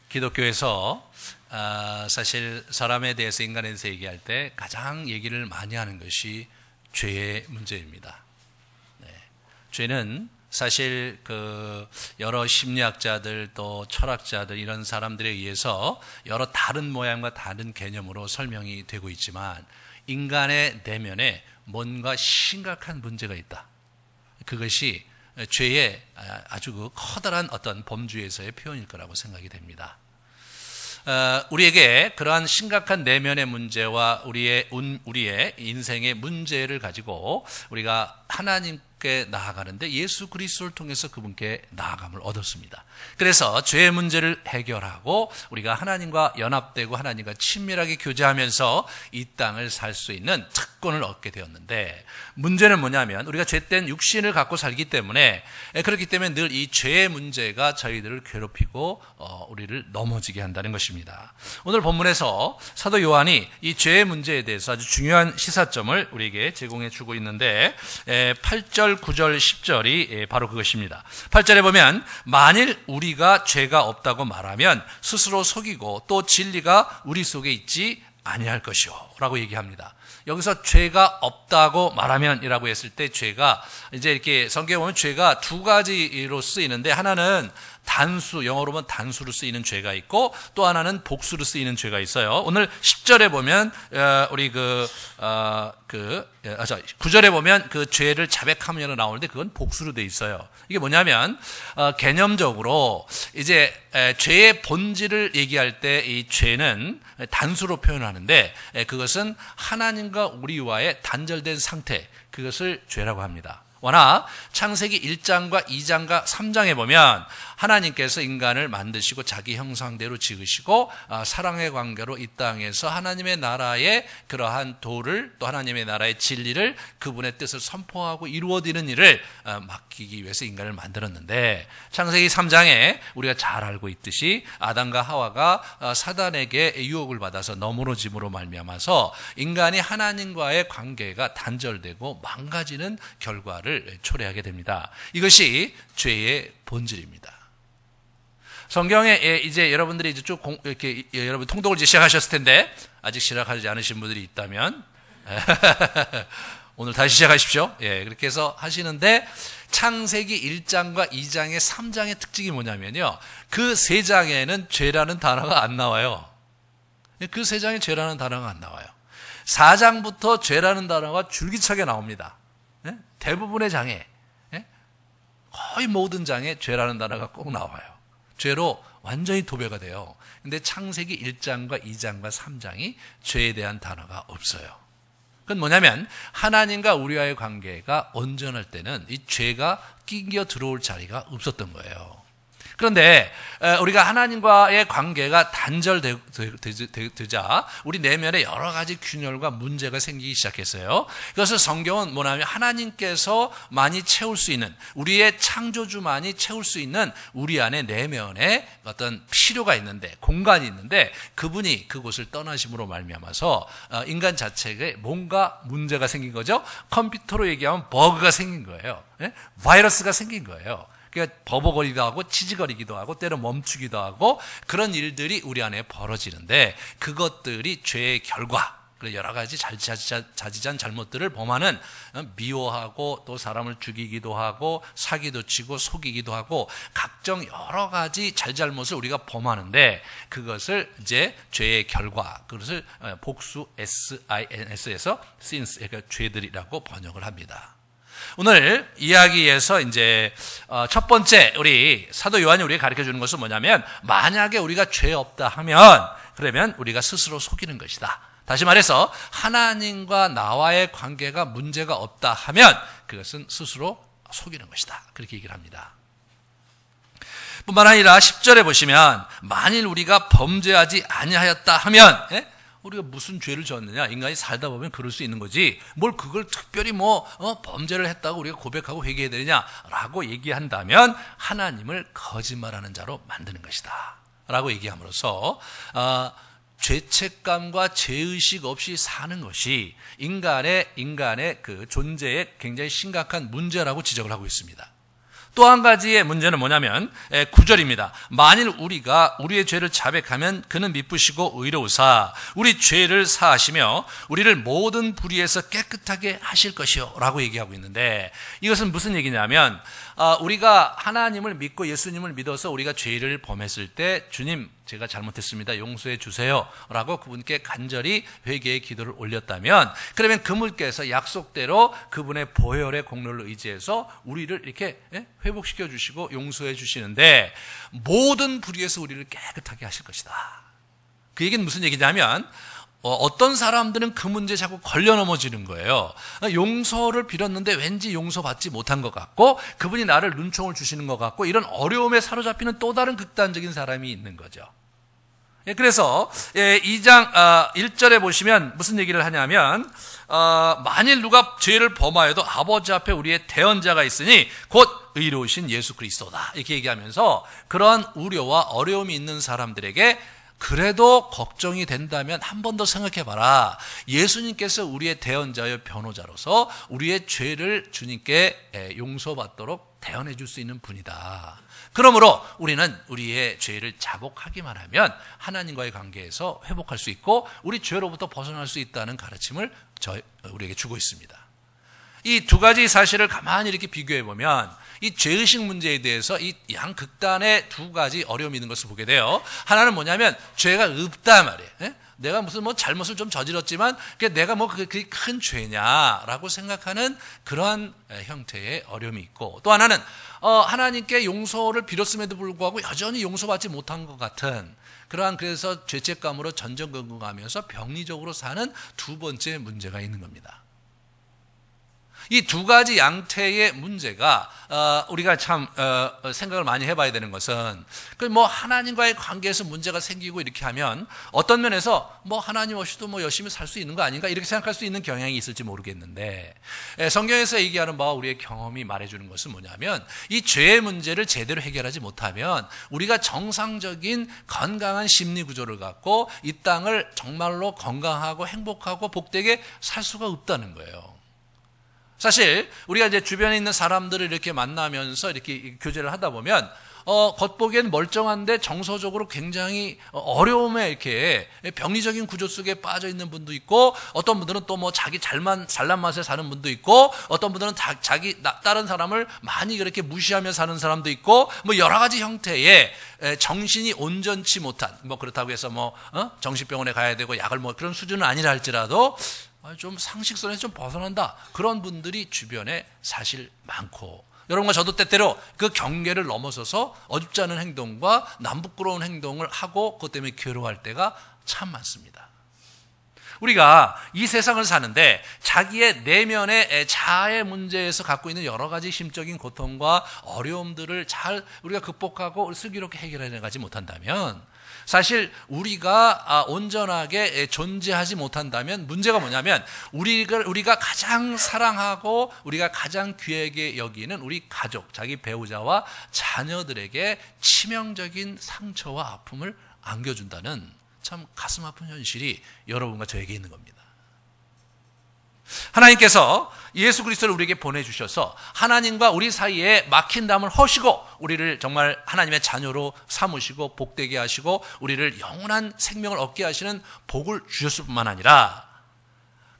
기독교에서 사실 사람에 대해서, 인간에 대해서 얘기할 때 가장 얘기를 많이 하는 것이 죄의 문제입니다. 네. 죄는 사실 여러 심리학자들 또 철학자들 이런 사람들에 의해서 여러 다른 모양과 다른 개념으로 설명이 되고 있지만, 인간의 내면에 뭔가 심각한 문제가 있다. 그것이 죄의 아주 커다란 어떤 범주에서의 표현일 거라고 생각이 됩니다. 우리에게 그러한 심각한 내면의 문제와 우리의 인생의 문제를 가지고 우리가 하나님께 나아가는데 예수 그리스도를 통해서 그분께 나아감을 얻었습니다. 그래서 죄의 문제를 해결하고 우리가 하나님과 연합되고 하나님과 친밀하게 교제하면서 이 땅을 살 수 있는 특권을 얻게 되었는데, 문제는 뭐냐면 우리가 죄된 육신을 갖고 살기 때문에, 그렇기 때문에 늘 이 죄의 문제가 저희들을 괴롭히고 우리를 넘어지게 한다는 것입니다. 오늘 본문에서 사도 요한이 이 죄의 문제에 대해서 아주 중요한 시사점을 우리에게 제공해 주고 있는데, 8절, 9절, 10절이 바로 그것입니다. 8절에 보면 만일 우리가 죄가 없다고 말하면 스스로 속이고 또 진리가 우리 속에 있지 아니할 것이요 라고 얘기합니다. 여기서 죄가 없다고 말하면 이라고 했을 때, 죄가 이제 이렇게 성경에 보면 죄가 두 가지로 쓰이는데, 하나는 단수, 영어로 보면 단수로 쓰이는 죄가 있고, 또 하나는 복수로 쓰이는 죄가 있어요. 오늘 10절에 보면 우리 9절에 보면 그 죄를 자백하면으로 나오는데 그건 복수로 돼 있어요. 이게 뭐냐면 개념적으로 이제 죄의 본질을 얘기할 때 이 죄는 단수로 표현하는데, 그것은 하나님과 우리와의 단절된 상태, 그것을 죄라고 합니다. 워낙 창세기 1장과 2장과 3장에 보면 하나님께서 인간을 만드시고 자기 형상대로 지으시고 사랑의 관계로 이 땅에서 하나님의 나라의 그러한 도를, 또 하나님의 나라의 진리를, 그분의 뜻을 선포하고 이루어지는 일을 맡기기 위해서 인간을 만들었는데, 창세기 3장에 우리가 잘 알고 있듯이 아담과 하와가 사단에게 유혹을 받아서 너무러짐으로 말미암아서 인간이 하나님과의 관계가 단절되고 망가지는 결과를 초래하게 됩니다. 이것이 죄의 본질입니다. 성경에 이제 여러분들이 이제 쭉 이렇게 여러분 통독을 이제 시작하셨을 텐데, 아직 시작하지 않으신 분들이 있다면 오늘 다시 시작하십시오. 그렇게 해서 하시는데, 창세기 1장과 2장의 3장의 특징이 뭐냐면요, 그 3장에는 죄라는 단어가 안 나와요. 그 3장에 죄라는 단어가 안 나와요. 4장부터 죄라는 단어가 줄기차게 나옵니다. 대부분의 장에, 거의 모든 장에 죄라는 단어가 꼭 나와요. 죄로 완전히 도배가 돼요. 근데 창세기 1장과 2장과 3장이 죄에 대한 단어가 없어요. 그건 뭐냐면 하나님과 우리와의 관계가 온전할 때는 이 죄가 끼겨 들어올 자리가 없었던 거예요. 그런데 우리가 하나님과의 관계가 단절되자 우리 내면에 여러 가지 균열과 문제가 생기기 시작했어요. 그것을 성경은 뭐냐면 하나님께서 많이 채울 수 있는, 우리의 창조주만이 채울 수 있는 우리 안에 내면에 어떤 필요가 있는데, 공간이 있는데, 그분이 그곳을 떠나심으로 말미암아서 인간 자체에 뭔가 문제가 생긴 거죠. 컴퓨터로 얘기하면 버그가 생긴 거예요. 바이러스가 생긴 거예요. 그러니까 버벅거리기도 하고 치지거리기도 하고 때로 멈추기도 하고, 그런 일들이 우리 안에 벌어지는데, 그것들이 죄의 결과, 여러 가지 자지잔 잘못들을 범하는, 미워하고 또 사람을 죽이기도 하고 사기도 치고 속이기도 하고 각종 여러 가지 잘못을 우리가 범하는데, 그것을 이제 죄의 결과, 그것을 복수 SINS에서 sins, 그러니까 죄들이라고 번역을 합니다. 오늘 이야기에서 이제 첫 번째 우리 사도 요한이 우리에게 가르쳐 주는 것은 뭐냐면, 만약에 우리가 죄 없다 하면 그러면 우리가 스스로 속이는 것이다. 다시 말해서 하나님과 나와의 관계가 문제가 없다 하면 그것은 스스로 속이는 것이다. 그렇게 얘기를 합니다. 뿐만 아니라 10절에 보시면 만일 우리가 범죄하지 아니하였다 하면, 우리가 무슨 죄를 졌느냐? 인간이 살다 보면 그럴 수 있는 거지. 뭘 그걸 특별히 범죄를 했다고 우리가 고백하고 회개해야 되느냐라고 얘기한다면 하나님을 거짓말하는 자로 만드는 것이다 라고 얘기함으로써 죄책감과 죄의식 없이 사는 것이 인간의 그 존재에 굉장히 심각한 문제라고 지적을 하고 있습니다. 또 한 가지의 문제는 뭐냐면 9절입니다. 만일 우리가 우리의 죄를 자백하면 그는 미쁘시고 의로우사 우리 죄를 사하시며 우리를 모든 불의에서 깨끗하게 하실 것이요 라고 얘기하고 있는데, 이것은 무슨 얘기냐면 우리가 하나님을 믿고 예수님을 믿어서 우리가 죄를 범했을 때 주님 제가 잘못했습니다, 용서해 주세요 라고 그분께 간절히 회개의 기도를 올렸다면, 그러면 그분께서 약속대로 그분의 보혈의 공로를 의지해서 우리를 이렇게 회복시켜 주시고 용서해 주시는데, 모든 불의에서 우리를 깨끗하게 하실 것이다. 그 얘기는 무슨 얘기냐면 어떤 사람들은 그 문제에 자꾸 걸려 넘어지는 거예요. 용서를 빌었는데 왠지 용서받지 못한 것 같고 그분이 나를 눈총을 주시는 것 같고, 이런 어려움에 사로잡히는 또 다른 극단적인 사람이 있는 거죠. 그래서 2장 1절에 보시면 무슨 얘기를 하냐면 만일 누가 죄를 범하여도 아버지 앞에 우리의 대언자가 있으니 곧 의로우신 예수 그리스도다 이렇게 얘기하면서, 그러한 우려와 어려움이 있는 사람들에게 그래도 걱정이 된다면 한 번 더 생각해봐라. 예수님께서 우리의 대언자여 변호자로서 우리의 죄를 주님께 용서받도록 대언해 줄 수 있는 분이다. 그러므로 우리는 우리의 죄를 자복하기만 하면 하나님과의 관계에서 회복할 수 있고 우리 죄로부터 벗어날 수 있다는 가르침을 우리에게 주고 있습니다. 이 두 가지 사실을 가만히 이렇게 비교해 보면 이 죄의식 문제에 대해서 이 양 극단의 두 가지 어려움이 있는 것을 보게 돼요. 하나는 뭐냐면 죄가 없다 말이에요. 내가 무슨 잘못을 좀 저질렀지만 내가 그게 큰 죄냐라고 생각하는 그러한 형태의 어려움이 있고, 또 하나는 하나님께 용서를 빌었음에도 불구하고 여전히 용서받지 못한 것 같은 그러한, 그래서 죄책감으로 전전긍긍하면서 병리적으로 사는 두 번째 문제가 있는 겁니다. 이 두 가지 양태의 문제가 우리가 참 생각을 많이 해봐야 되는 것은, 하나님과의 관계에서 문제가 생기고 이렇게 하면 어떤 면에서 하나님 없이도 열심히 살 수 있는 거 아닌가 이렇게 생각할 수 있는 경향이 있을지 모르겠는데, 성경에서 얘기하는 바와 우리의 경험이 말해주는 것은 뭐냐면, 이 죄의 문제를 제대로 해결하지 못하면 우리가 정상적인 건강한 심리 구조를 갖고 이 땅을 정말로 건강하고 행복하고 복되게 살 수가 없다는 거예요. 사실 우리가 이제 주변에 있는 사람들을 이렇게 만나면서 이렇게 교제를 하다 보면 겉보기엔 멀쩡한데 정서적으로 굉장히 어려움에 이렇게 병리적인 구조 속에 빠져 있는 분도 있고, 어떤 분들은 또 자기 잘난 맛에 사는 분도 있고, 어떤 분들은 다른 사람을 많이 그렇게 무시하며 사는 사람도 있고, 여러 가지 형태의 정신이 온전치 못한, 그렇다고 해서 정신병원에 가야 되고 약을 그런 수준은 아니라 할지라도 좀 상식선에서 좀 벗어난다, 그런 분들이 주변에 사실 많고, 여러분과 저도 때때로 그 경계를 넘어서서 어줍지 않은 행동과 남부끄러운 행동을 하고 그것 때문에 괴로워할 때가 참 많습니다. 우리가 이 세상을 사는데 자기의 내면의 자아의 문제에서 갖고 있는 여러 가지 심적인 고통과 어려움들을 잘 우리가 극복하고 슬기롭게 해결해 나가지 못한다면, 사실 우리가 온전하게 존재하지 못한다면 문제가 뭐냐면, 우리가 가장 사랑하고 우리가 가장 귀하게 여기는 우리 가족, 자기 배우자와 자녀들에게 치명적인 상처와 아픔을 안겨준다는 참 가슴 아픈 현실이 여러분과 저에게 있는 겁니다. 하나님께서 예수 그리스도를 우리에게 보내주셔서 하나님과 우리 사이에 막힌 담을 허시고 우리를 정말 하나님의 자녀로 삼으시고 복되게 하시고 우리를 영원한 생명을 얻게 하시는 복을 주셨을 뿐만 아니라,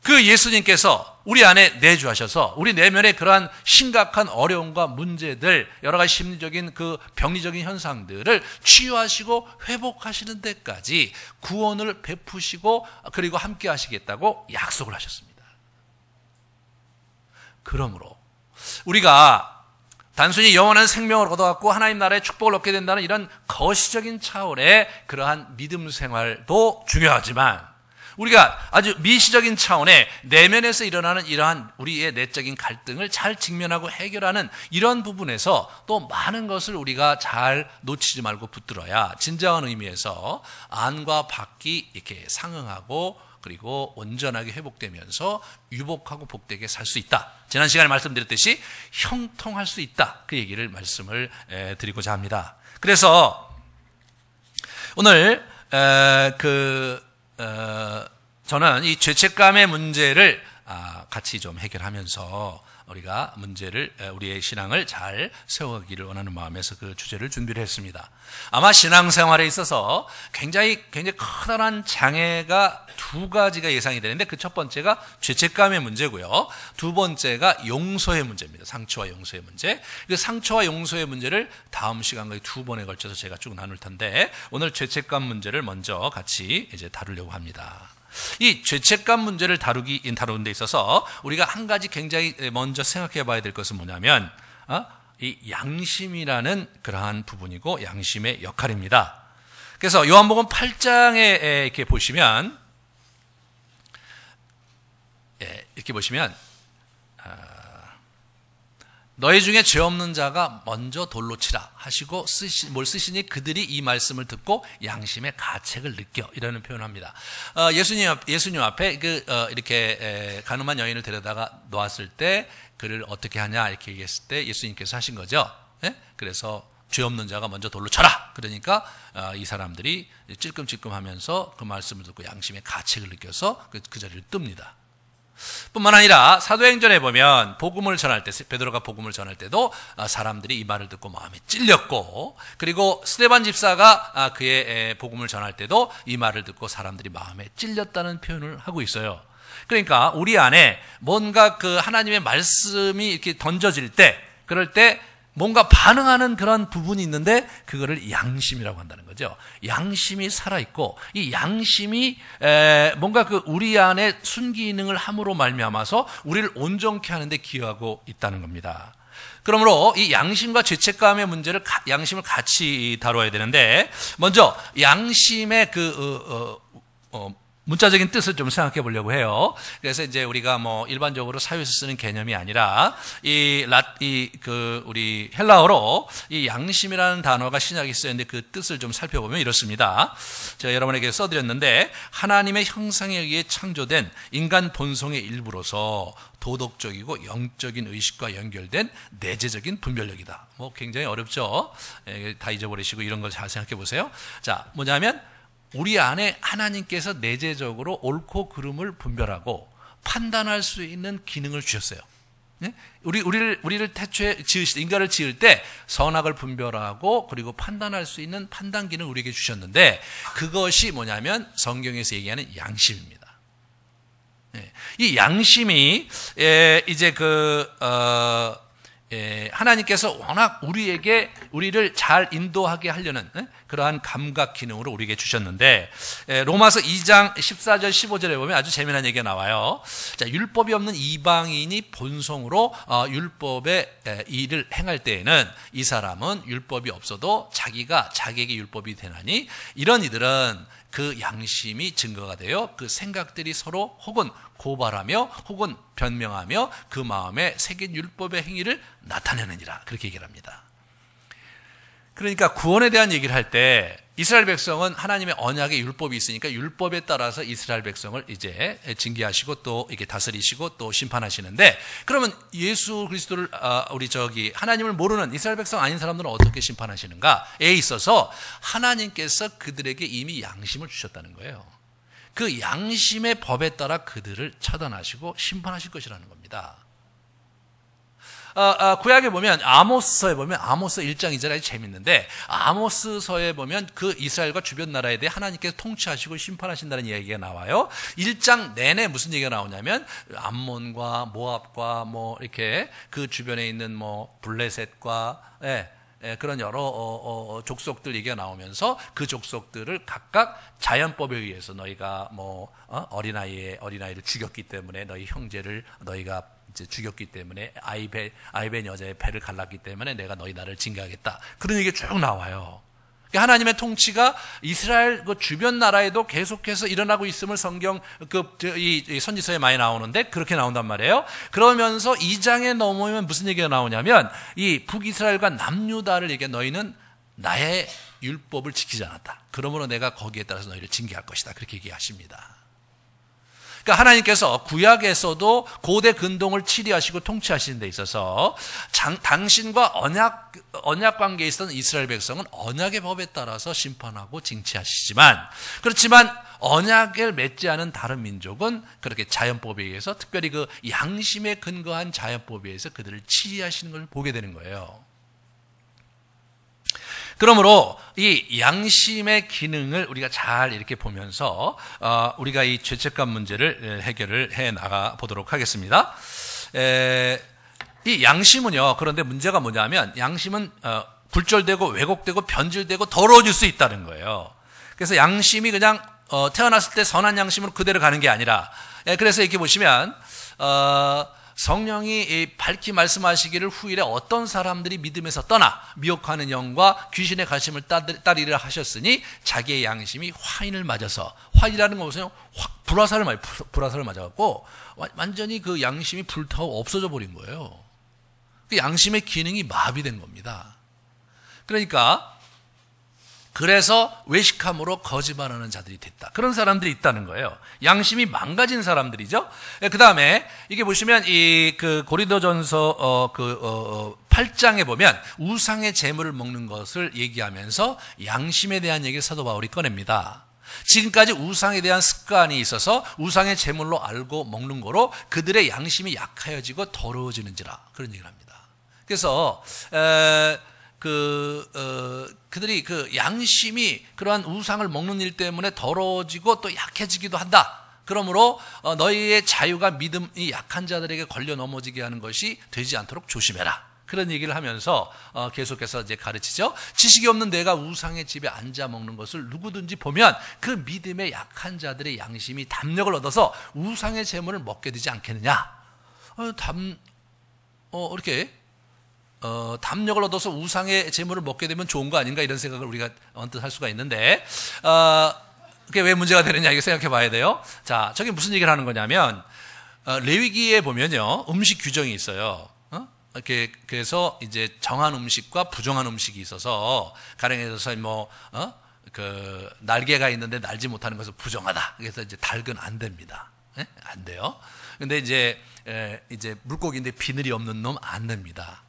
그 예수님께서 우리 안에 내주하셔서 우리 내면의 그러한 심각한 어려움과 문제들, 여러 가지 심리적인 그 병리적인 현상들을 치유하시고 회복하시는 데까지 구원을 베푸시고 그리고 함께 하시겠다고 약속을 하셨습니다. 그러므로 우리가 단순히 영원한 생명을 얻어갖고 하나님 나라의 축복을 얻게 된다는 이런 거시적인 차원의 그러한 믿음 생활도 중요하지만, 우리가 아주 미시적인 차원의 내면에서 일어나는 이러한 우리의 내적인 갈등을 잘 직면하고 해결하는 이런 부분에서 또 많은 것을 우리가 잘 놓치지 말고 붙들어야 진정한 의미에서 안과 밖이 이렇게 상응하고 그리고 온전하게 회복되면서 유복하고 복되게 살 수 있다. 지난 시간에 말씀드렸듯이 형통할 수 있다. 그 얘기를 말씀을 드리고자 합니다. 그래서 오늘 저는 이 죄책감의 문제를 같이 좀 해결하면서 우리가 우리의 신앙을 잘 세워가기를 원하는 마음에서 그 주제를 준비를 했습니다. 아마 신앙생활에 있어서 굉장히 커다란 장애가 두 가지가 예상이 되는데, 그 첫 번째가 죄책감의 문제고요. 두 번째가 용서의 문제입니다. 상처와 용서의 문제. 그 상처와 용서의 문제를 다음 시간까지 두 번에 걸쳐서 제가 쭉 나눌 텐데, 오늘 죄책감 문제를 먼저 같이 이제 다루려고 합니다. 이 죄책감 문제를 다루는 데 있어서 우리가 한 가지 굉장히 먼저 생각해 봐야 될 것은 뭐냐면, 이 양심이라는 그러한 부분이고 양심의 역할입니다. 그래서 요한복음 8장에 이렇게 보시면, 너희 중에 죄 없는 자가 먼저 돌로 치라 하시고 뭘 쓰시니 그들이 이 말씀을 듣고 양심의 가책을 느껴, 이라는 표현을 합니다. 예수님 앞에 이렇게 가늠한 여인을 데려다가 놓았을 때 그를 어떻게 하냐 이렇게 얘기했을 때 예수님께서 하신 거죠. 예? 그래서 죄 없는 자가 먼저 돌로 쳐라. 그러니까 이 사람들이 찔끔찔끔하면서 그 말씀을 듣고 양심의 가책을 느껴서 그 자리를 뜹니다. 뿐만 아니라 사도행전에 보면 복음을 전할 때, 베드로가 복음을 전할 때도 사람들이 이 말을 듣고 마음에 찔렸고, 그리고 스데반 집사가 그의 복음을 전할 때도 이 말을 듣고 사람들이 마음에 찔렸다는 표현을 하고 있어요. 그러니까 우리 안에 뭔가 그 하나님의 말씀이 이렇게 던져질 때, 그럴 때 뭔가 반응하는 그런 부분이 있는데 그거를 양심이라고 한다는 거죠. 양심이 살아있고, 이 양심이 뭔가 우리 안에 순기능을 함으로 말미암아서 우리를 온전케 하는데 기여하고 있다는 겁니다. 그러므로 이 양심과 죄책감의 문제를 양심을 같이 다뤄야 되는데, 먼저 양심의 문자적인 뜻을 좀 생각해 보려고 해요. 그래서 이제 우리가 일반적으로 사회에서 쓰는 개념이 아니라 우리 헬라어로 이 양심이라는 단어가 신약에 쓰였는데 그 뜻을 좀 살펴보면 이렇습니다. 제가 여러분에게 써드렸는데, 하나님의 형상에 의해 창조된 인간 본성의 일부로서 도덕적이고 영적인 의식과 연결된 내재적인 분별력이다. 굉장히 어렵죠? 다 잊어버리시고 이런 걸 잘 생각해 보세요. 자, 뭐냐면 우리 안에 하나님께서 내재적으로 옳고 그름을 분별하고 판단할 수 있는 기능을 주셨어요. 네? 우리를 태초에 인간을 지을 때 선악을 분별하고 그리고 판단할 수 있는 판단 기능을 우리에게 주셨는데, 그것이 뭐냐면 성경에서 얘기하는 양심입니다. 네. 이 양심이 이제 하나님께서 워낙 우리를 잘 인도하게 하려는 그러한 감각 기능으로 우리에게 주셨는데, 로마서 2장 14절 15절에 보면 아주 재미난 얘기가 나와요. 자, 율법이 없는 이방인이 본성으로 율법의 일을 행할 때에는 이 사람은 율법이 없어도 자기에게 율법이 되나니, 이런 이들은 그 양심이 증거가 되어 그 생각들이 서로 혹은 고발하며 혹은 변명하며 그 마음에 새긴 율법의 행위를 나타내느니라, 그렇게 얘기를 합니다. 그러니까 구원에 대한 얘기를 할 때 이스라엘 백성은 하나님의 언약의 율법이 있으니까 율법에 따라서 이스라엘 백성을 이제 징계하시고 또 이게 다스리시고 또 심판하시는데, 그러면 예수 그리스도를 하나님을 모르는 이스라엘 백성 아닌 사람들은 어떻게 심판하시는가에 있어서 하나님께서 그들에게 이미 양심을 주셨다는 거예요. 그 양심의 법에 따라 그들을 처단하시고 심판하실 것이라는 겁니다. 구약에 보면 아모스서에 보면 아모스 1장 2절이 재밌는데, 아모스서에 보면 그 이스라엘과 주변 나라에 대해 하나님께서 통치하시고 심판하신다는 이야기가 나와요. 1장 내내 무슨 얘기가 나오냐면 암몬과 모압과 이렇게 그 주변에 있는 블레셋과 그런 여러 족속들 얘기가 나오면서 그 족속들을 각각 자연법에 의해서 너희가 어린아이를 죽였기 때문에 너희 형제를 너희가 죽였기 때문에 아이벤 여자의 배를 갈랐기 때문에 내가 너희 나라를 징계하겠다, 그런 얘기가 쭉 나와요. 하나님의 통치가 이스라엘 그 주변 나라에도 계속해서 일어나고 있음을 성경 이 선지서에 많이 나오는데 그렇게 나온단 말이에요. 그러면서 2장에 넘어오면 무슨 얘기가 나오냐면, 이 북이스라엘과 남유다를 얘기해, 너희는 나의 율법을 지키지 않았다, 그러므로 내가 거기에 따라서 너희를 징계할 것이다, 그렇게 얘기하십니다. 그러니까 하나님께서 구약에서도 고대 근동을 치리하시고 통치하시는 데 있어서 당신과 언약 관계에 있었던 이스라엘 백성은 언약의 법에 따라서 심판하고 징치하시지만, 그렇지만 언약을 맺지 않은 다른 민족은 그렇게 자연법에 의해서, 특별히 그 양심에 근거한 자연법에 의해서 그들을 치리하시는 걸 보게 되는 거예요. 그러므로 이 양심의 기능을 우리가 잘 이렇게 보면서 우리가 이 죄책감 문제를 해결을 해 나가 보도록 하겠습니다. 이 양심은요, 그런데 문제가 뭐냐면 양심은 굴절되고 왜곡되고 변질되고 더러워질 수 있다는 거예요. 그래서 양심이 그냥 태어났을 때 선한 양심으로 그대로 가는 게 아니라, 그래서 이렇게 보시면 성령이 밝히 말씀하시기를 후일에 어떤 사람들이 믿음에서 떠나 미혹하는 영과 귀신의 가심을 따르리라 하셨으니 자기의 양심이 화인을 맞아서, 화인이라는 것은 불화살을 맞아갖고 완전히 그 양심이 불타고 없어져 버린 거예요. 그 양심의 기능이 마비된 겁니다. 그러니까 그래서 외식함으로 거짓말하는 자들이 됐다. 그런 사람들이 있다는 거예요. 양심이 망가진 사람들이죠. 그 다음에 이게 보시면 그 고린도전서 8장에 보면 우상의 재물을 먹는 것을 얘기하면서 양심에 대한 얘기를 사도 바울이 꺼냅니다. 지금까지 우상에 대한 습관이 있어서 우상의 재물로 알고 먹는 거로 그들의 양심이 약하여지고 더러워지는지라, 그런 얘기를 합니다. 그래서 그들이 그 양심이 그러한 우상을 먹는 일 때문에 더러워지고 또 약해지기도 한다. 그러므로 너희의 자유가 믿음이 약한 자들에게 걸려 넘어지게 하는 것이 되지 않도록 조심해라. 그런 얘기를 하면서 계속해서 이제 가르치죠. 지식이 없는 내가 우상의 집에 앉아 먹는 것을 누구든지 보면 그 믿음의 약한 자들의 양심이 담력을 얻어서 우상의 재물을 먹게 되지 않겠느냐. 이렇게 담력을 얻어서 우상의 재물을 먹게 되면 좋은 거 아닌가, 이런 생각을 우리가 언뜻 할 수가 있는데, 그게 왜 문제가 되느냐, 이거 생각해 봐야 돼요. 자, 저게 무슨 얘기를 하는 거냐면, 레위기에 보면요, 음식 규정이 있어요. 이렇게, 그래서 이제 정한 음식과 부정한 음식이 있어서, 가령해서 날개가 있는데 날지 못하는 것은 부정하다. 그래서 이제 닭은 안 됩니다. 안 돼요. 근데 이제 물고기인데 비늘이 없는 놈 안 됩니다.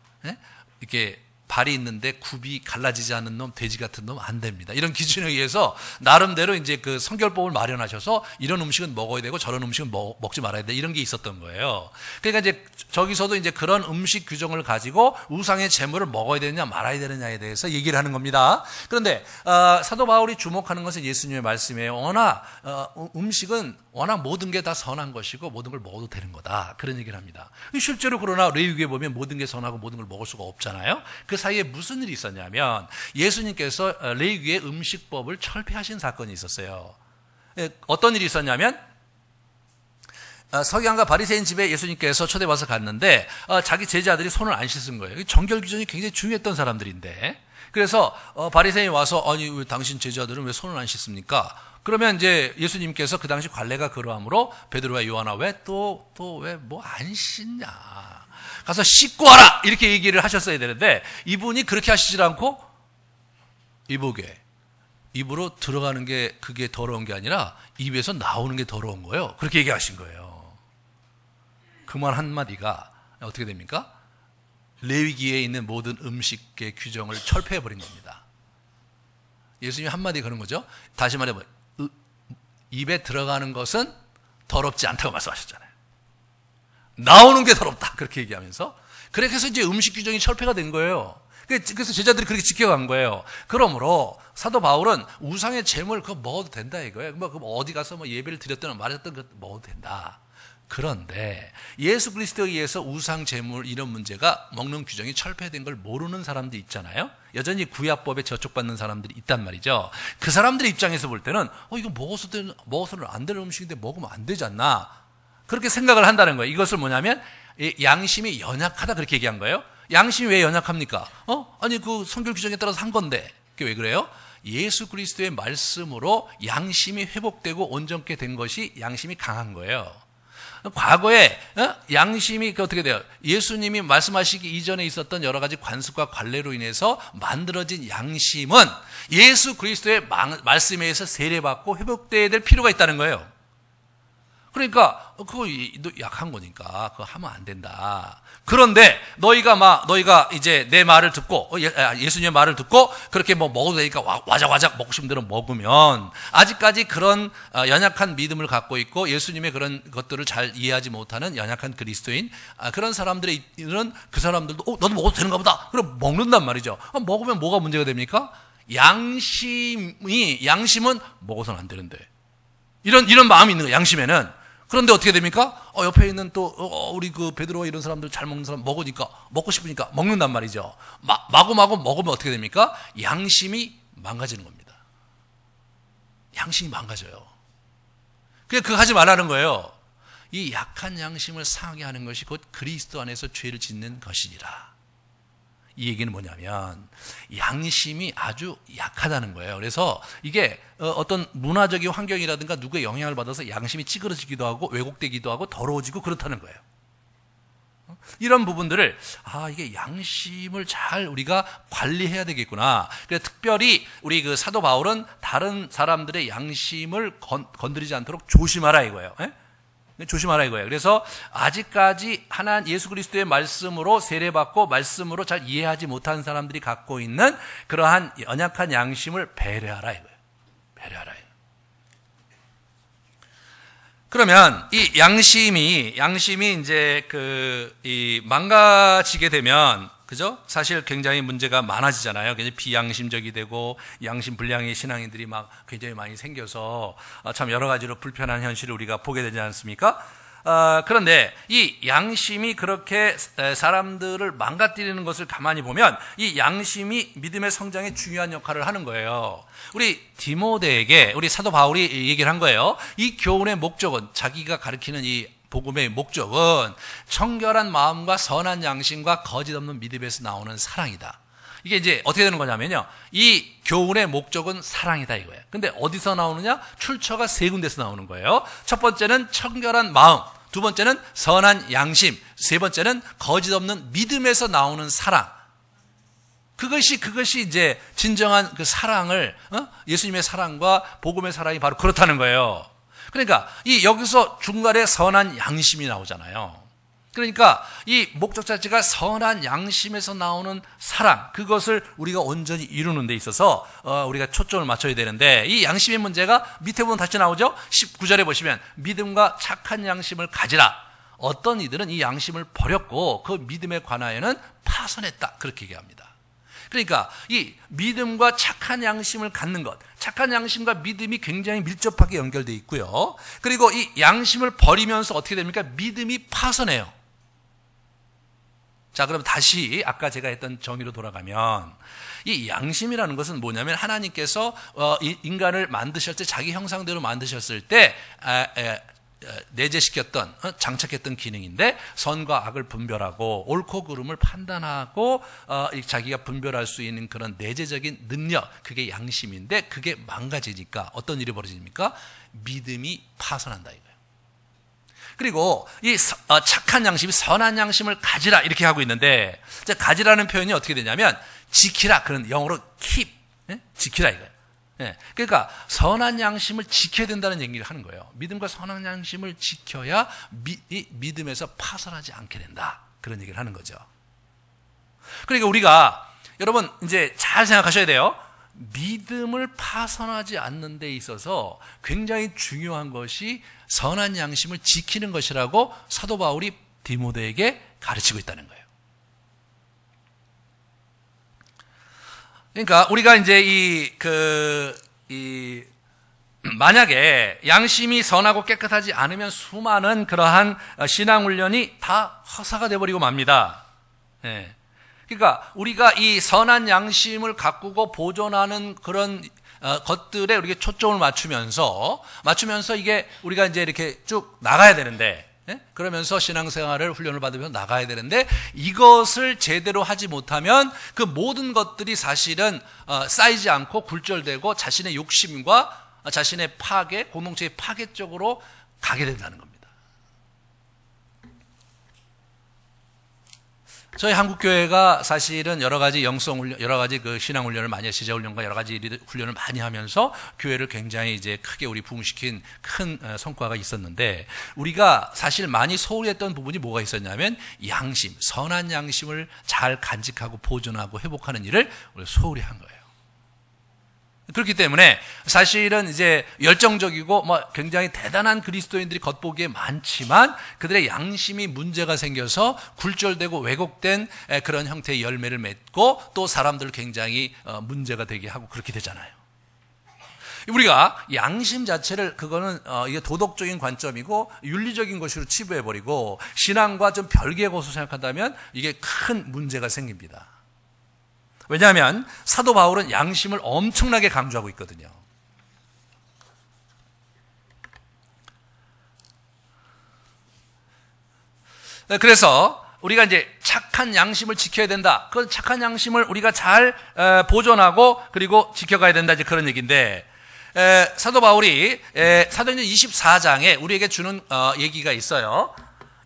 이렇게 발이 있는데 굽이 갈라지지 않는 놈, 돼지 같은 놈 안 됩니다. 이런 기준에 의해서 나름대로 이제 그 성결법을 마련하셔서 이런 음식은 먹어야 되고 저런 음식은 먹지 말아야 돼, 이런 게 있었던 거예요. 그러니까 이제 저기서도 이제 그런 음식 규정을 가지고 우상의 재물을 먹어야 되느냐 말아야 되느냐에 대해서 얘기를 하는 겁니다. 그런데 사도 바울이 주목하는 것은 예수님의 말씀이에요. 워낙 음식은 워낙 모든 게 다 선한 것이고 모든 걸 먹어도 되는 거다, 그런 얘기를 합니다. 실제로 그러나 레위기에 보면 모든 게 선하고 모든 걸 먹을 수가 없잖아요. 그 사이에 무슨 일이 있었냐면 예수님께서 레위기의 음식법을 철폐하신 사건이 있었어요. 어떤 일이 있었냐면 서기관과 바리새인 집에 예수님께서 초대받아서 갔는데 자기 제자들이 손을 안 씻은 거예요. 정결 규정이 굉장히 중요했던 사람들인데, 그래서 바리새인이 와서 아니 왜 당신 제자들은 왜 손을 안 씻습니까? 그러면 이제 예수님께서 그 당시 관례가 그러하므로 베드로와 요한아 왜 뭐 안 씻냐, 가서 씻고 와라, 이렇게 얘기를 하셨어야 되는데 이분이 그렇게 하시질 않고 이보게, 입으로 들어가는 게 그게 더러운 게 아니라 입에서 나오는 게 더러운 거예요. 그렇게 얘기하신 거예요. 그 말 한마디가 어떻게 됩니까? 레위기에 있는 모든 음식의 규정을 철폐해버린 겁니다. 예수님이 한마디 그런 거죠. 다시 말해보면 입에 들어가는 것은 더럽지 않다고 말씀하셨잖아요. 나오는 게 더럽다, 그렇게 얘기하면서. 그렇게 해서 이제 음식 규정이 철폐가 된 거예요. 그래서 제자들이 그렇게 지켜간 거예요. 그러므로 사도 바울은 우상의 재물 그거 먹어도 된다 이거예요. 뭐 어디 가서 뭐 예배를 드렸든 말했든 그거 먹어도 된다. 그런데 예수 그리스도에 의해서 우상 재물 이런 문제가 먹는 규정이 철폐된 걸 모르는 사람들이 있잖아요. 여전히 구약법에 저촉받는 사람들이 있단 말이죠. 그 사람들의 입장에서 볼 때는 이거 먹어서는 안 되는 음식인데 먹으면 안 되지 않나, 그렇게 생각을 한다는 거예요. 이것을 뭐냐면 양심이 연약하다, 그렇게 얘기한 거예요. 양심이 왜 연약합니까? 아니 그 성결 규정에 따라서 한 건데. 그게 왜 그래요? 예수 그리스도의 말씀으로 양심이 회복되고 온전케 된 것이 양심이 강한 거예요. 과거에 양심이 어떻게 돼요? 예수님이 말씀하시기 이전에 있었던 여러 가지 관습과 관례로 인해서 만들어진 양심은 예수 그리스도의 말씀에 의해서 세례받고 회복되어야 될 필요가 있다는 거예요. 그러니까 그거 약한 거니까 그거 하면 안 된다. 그런데 너희가 이제 내 말을 듣고 예수님의 말을 듣고 그렇게 뭐 먹어도 되니까 와작와작 먹고 싶은 대로 먹으면 아직까지 그런 연약한 믿음을 갖고 있고 예수님의 그런 것들을 잘 이해하지 못하는 연약한 그리스도인 그런 사람들의 이런 그 사람들도 너도 먹어도 되는가 보다. 그럼 먹는단 말이죠. 먹으면 뭐가 문제가 됩니까? 양심은 먹어서는 안 되는데 이런 마음이 있는 거예요. 양심에는. 그런데 어떻게 됩니까? 옆에 있는 또 우리 그 베드로와 이런 사람들 잘 먹는 사람 먹고 싶으니까 먹는단 말이죠. 마구마구 먹으면 어떻게 됩니까? 양심이 망가지는 겁니다. 양심이 망가져요. 그거 하지 말라는 거예요. 이 약한 양심을 상하게 하는 것이 곧 그리스도 안에서 죄를 짓는 것이니라. 이 얘기는 뭐냐면 양심이 아주 약하다는 거예요. 그래서 이게 어떤 문화적인 환경이라든가 누구의 영향을 받아서 양심이 찌그러지기도 하고 왜곡되기도 하고 더러워지고 그렇다는 거예요. 이런 부분들을 이게 양심을 잘 우리가 관리해야 되겠구나. 그래서 특별히 우리 그 사도 바울은 다른 사람들의 양심을 건드리지 않도록 조심하라 이거예요. 조심하라 이거예요. 그래서 아직까지 예수 그리스도의 말씀으로 세례받고 말씀으로 잘 이해하지 못한 사람들이 갖고 있는 그러한 연약한 양심을 배려하라 이거예요. 배려하라. 그러면 이 양심이 이제 이 망가지게 되면 그죠? 사실 굉장히 문제가 많아지잖아요. 굉장히 비양심적이 되고 양심 불량의 신앙인들이 막 굉장히 많이 생겨서 참 여러 가지로 불편한 현실을 우리가 보게 되지 않습니까? 그런데 이 양심이 그렇게 사람들을 망가뜨리는 것을 가만히 보면 이 양심이 믿음의 성장에 중요한 역할을 하는 거예요. 우리 디모데에게 우리 사도 바울이 얘기를 한 거예요. 이 교훈의 목적은 자기가 가르치는 이 복음의 목적은 청결한 마음과 선한 양심과 거짓 없는 믿음에서 나오는 사랑이다. 이게 이제 어떻게 되는 거냐면요. 이 교훈의 목적은 사랑이다 이거예요. 근데 어디서 나오느냐? 출처가 세 군데서 나오는 거예요. 첫 번째는 청결한 마음, 두 번째는 선한 양심, 세 번째는 거짓 없는 믿음에서 나오는 사랑. 그것이 이제 진정한 그 사랑을 예수님의 사랑과 복음의 사랑이 바로 그렇다는 거예요. 그러니까 여기서 중간에 선한 양심이 나오잖아요. 그러니까 이 목적 자체가 선한 양심에서 나오는 사랑, 그것을 우리가 온전히 이루는 데 있어서 우리가 초점을 맞춰야 되는데 이 양심의 문제가 밑에 보면 다시 나오죠. 19절에 보시면 믿음과 착한 양심을 가지라. 어떤 이들은 이 양심을 버렸고 그 믿음에 관하여는 파선했다. 그렇게 얘기합니다. 그러니까 이 믿음과 착한 양심을 갖는 것, 착한 양심과 믿음이 굉장히 밀접하게 연결되어 있고요. 그리고 이 양심을 버리면서 어떻게 됩니까? 믿음이 파선해요. 자, 그럼 다시 아까 제가 했던 정의로 돌아가면 이 양심이라는 것은 뭐냐면 하나님께서 인간을 만드실 때 자기 형상대로 만드셨을 때 내재시켰던 장착했던 기능인데 선과 악을 분별하고 옳고 그름을 판단하고 자기가 분별할 수 있는 그런 내재적인 능력, 그게 양심인데 그게 망가지니까 어떤 일이 벌어집니까? 믿음이 파선한다 이거예요. 그리고 이 착한 양심이 선한 양심을 가지라 이렇게 하고 있는데 가지라는 표현이 어떻게 되냐면 지키라, 그런 영어로 keep, 지키라 이거예요. 그러니까 선한 양심을 지켜야 된다는 얘기를 하는 거예요. 믿음과 선한 양심을 지켜야 믿음에서 파선하지 않게 된다. 그런 얘기를 하는 거죠. 그러니까 우리가 여러분 이제 잘 생각하셔야 돼요. 믿음을 파선하지 않는 데 있어서 굉장히 중요한 것이 선한 양심을 지키는 것이라고 사도 바울이 디모데에게 가르치고 있다는 거예요. 그러니까 우리가 이제 만약에 양심이 선하고 깨끗하지 않으면 수많은 그러한 신앙훈련이 다 허사가 돼버리고 맙니다. 그러니까 우리가 이 선한 양심을 가꾸고 보존하는 그런 것들에 우리가 초점을 맞추면서 이게 우리가 이제 이렇게 쭉 나가야 되는데, 그러면서 신앙생활을 훈련을 받으면서 나가야 되는데 이것을 제대로 하지 못하면 그 모든 것들이 사실은 쌓이지 않고 굴절되고 자신의 욕심과 자신의 파괴, 공동체의 파괴 쪽으로 가게 된다는 겁니다. 저희 한국교회가 사실은 여러 가지 영성훈련, 여러 가지 그 신앙훈련을 많이, 제자훈련과 여러 가지 훈련을 많이 하면서 교회를 굉장히 이제 크게 우리 부흥시킨 큰 성과가 있었는데, 우리가 사실 많이 소홀히 했던 부분이 뭐가 있었냐면, 양심, 선한 양심을 잘 간직하고 보존하고 회복하는 일을 우리 소홀히 한 거예요. 그렇기 때문에 사실은 이제 열정적이고 뭐 굉장히 대단한 그리스도인들이 겉보기에 많지만 그들의 양심이 문제가 생겨서 굴절되고 왜곡된 그런 형태의 열매를 맺고 또 사람들을 굉장히 문제가 되게 하고 그렇게 되잖아요. 우리가 양심 자체를 그거는 이게 도덕적인 관점이고 윤리적인 것으로 치부해버리고 신앙과 좀 별개의 것으로 생각한다면 이게 큰 문제가 생깁니다. 왜냐하면 사도 바울은 양심을 엄청나게 강조하고 있거든요. 그래서 우리가 이제 착한 양심을 지켜야 된다. 그 착한 양심을 우리가 잘 보존하고 그리고 지켜가야 된다. 이제 그런 얘기인데, 사도 바울이 사도행전 24장에 우리에게 주는 얘기가 있어요.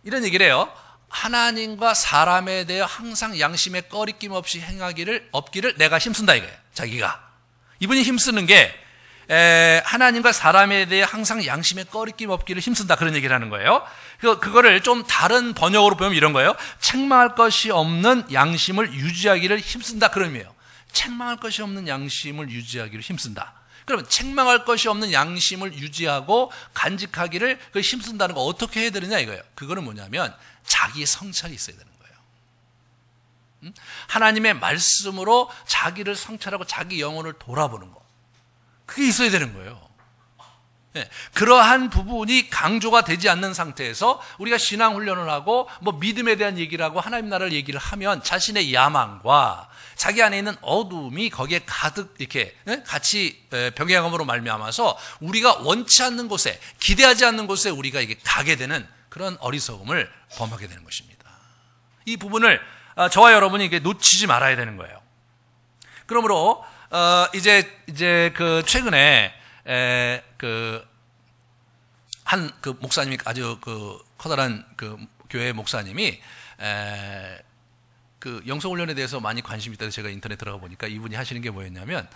이런 얘기를 해요. 하나님과 사람에 대해 항상 양심에 꺼리낌 없이 행하기를 없기를 내가 힘쓴다 이거예요. 자기가 이분이 힘쓰는 게 하나님과 사람에 대해 항상 양심에 꺼리낌 없기를 힘쓴다 그런 얘기를 하는 거예요. 그거를 좀 다른 번역으로 보면 이런 거예요. 책망할 것이 없는 양심을 유지하기를 힘쓴다 그런 의미예요. 책망할 것이 없는 양심을 유지하기를 힘쓴다. 그러면 책망할 것이 없는 양심을 유지하고 간직하기를 힘쓴다는 거 어떻게 해야 되느냐 이거예요. 그거는 뭐냐면 자기의 성찰이 있어야 되는 거예요. 하나님의 말씀으로 자기를 성찰하고 자기 영혼을 돌아보는 거. 그게 있어야 되는 거예요. 네, 그러한 부분이 강조가 되지 않는 상태에서 우리가 신앙훈련을 하고 뭐 믿음에 대한 얘기를 하고 하나님 나라를 얘기를 하면 자신의 야망과 자기 안에 있는 어둠이 거기에 가득 이렇게 같이 병행함으로 말미암아서 우리가 원치 않는 곳에, 기대하지 않는 곳에 우리가 이게 가게 되는 그런 어리석음을 범하게 되는 것입니다. 이 부분을 저와 여러분이 이게 놓치지 말아야 되는 거예요. 그러므로 이제 그 최근에 한 목사님이 아주 커다란 교회 목사님이 영성훈련에 대해서 많이 관심이 있다고 제가 인터넷 들어가 보니까 이분이 하시는 게 뭐였냐면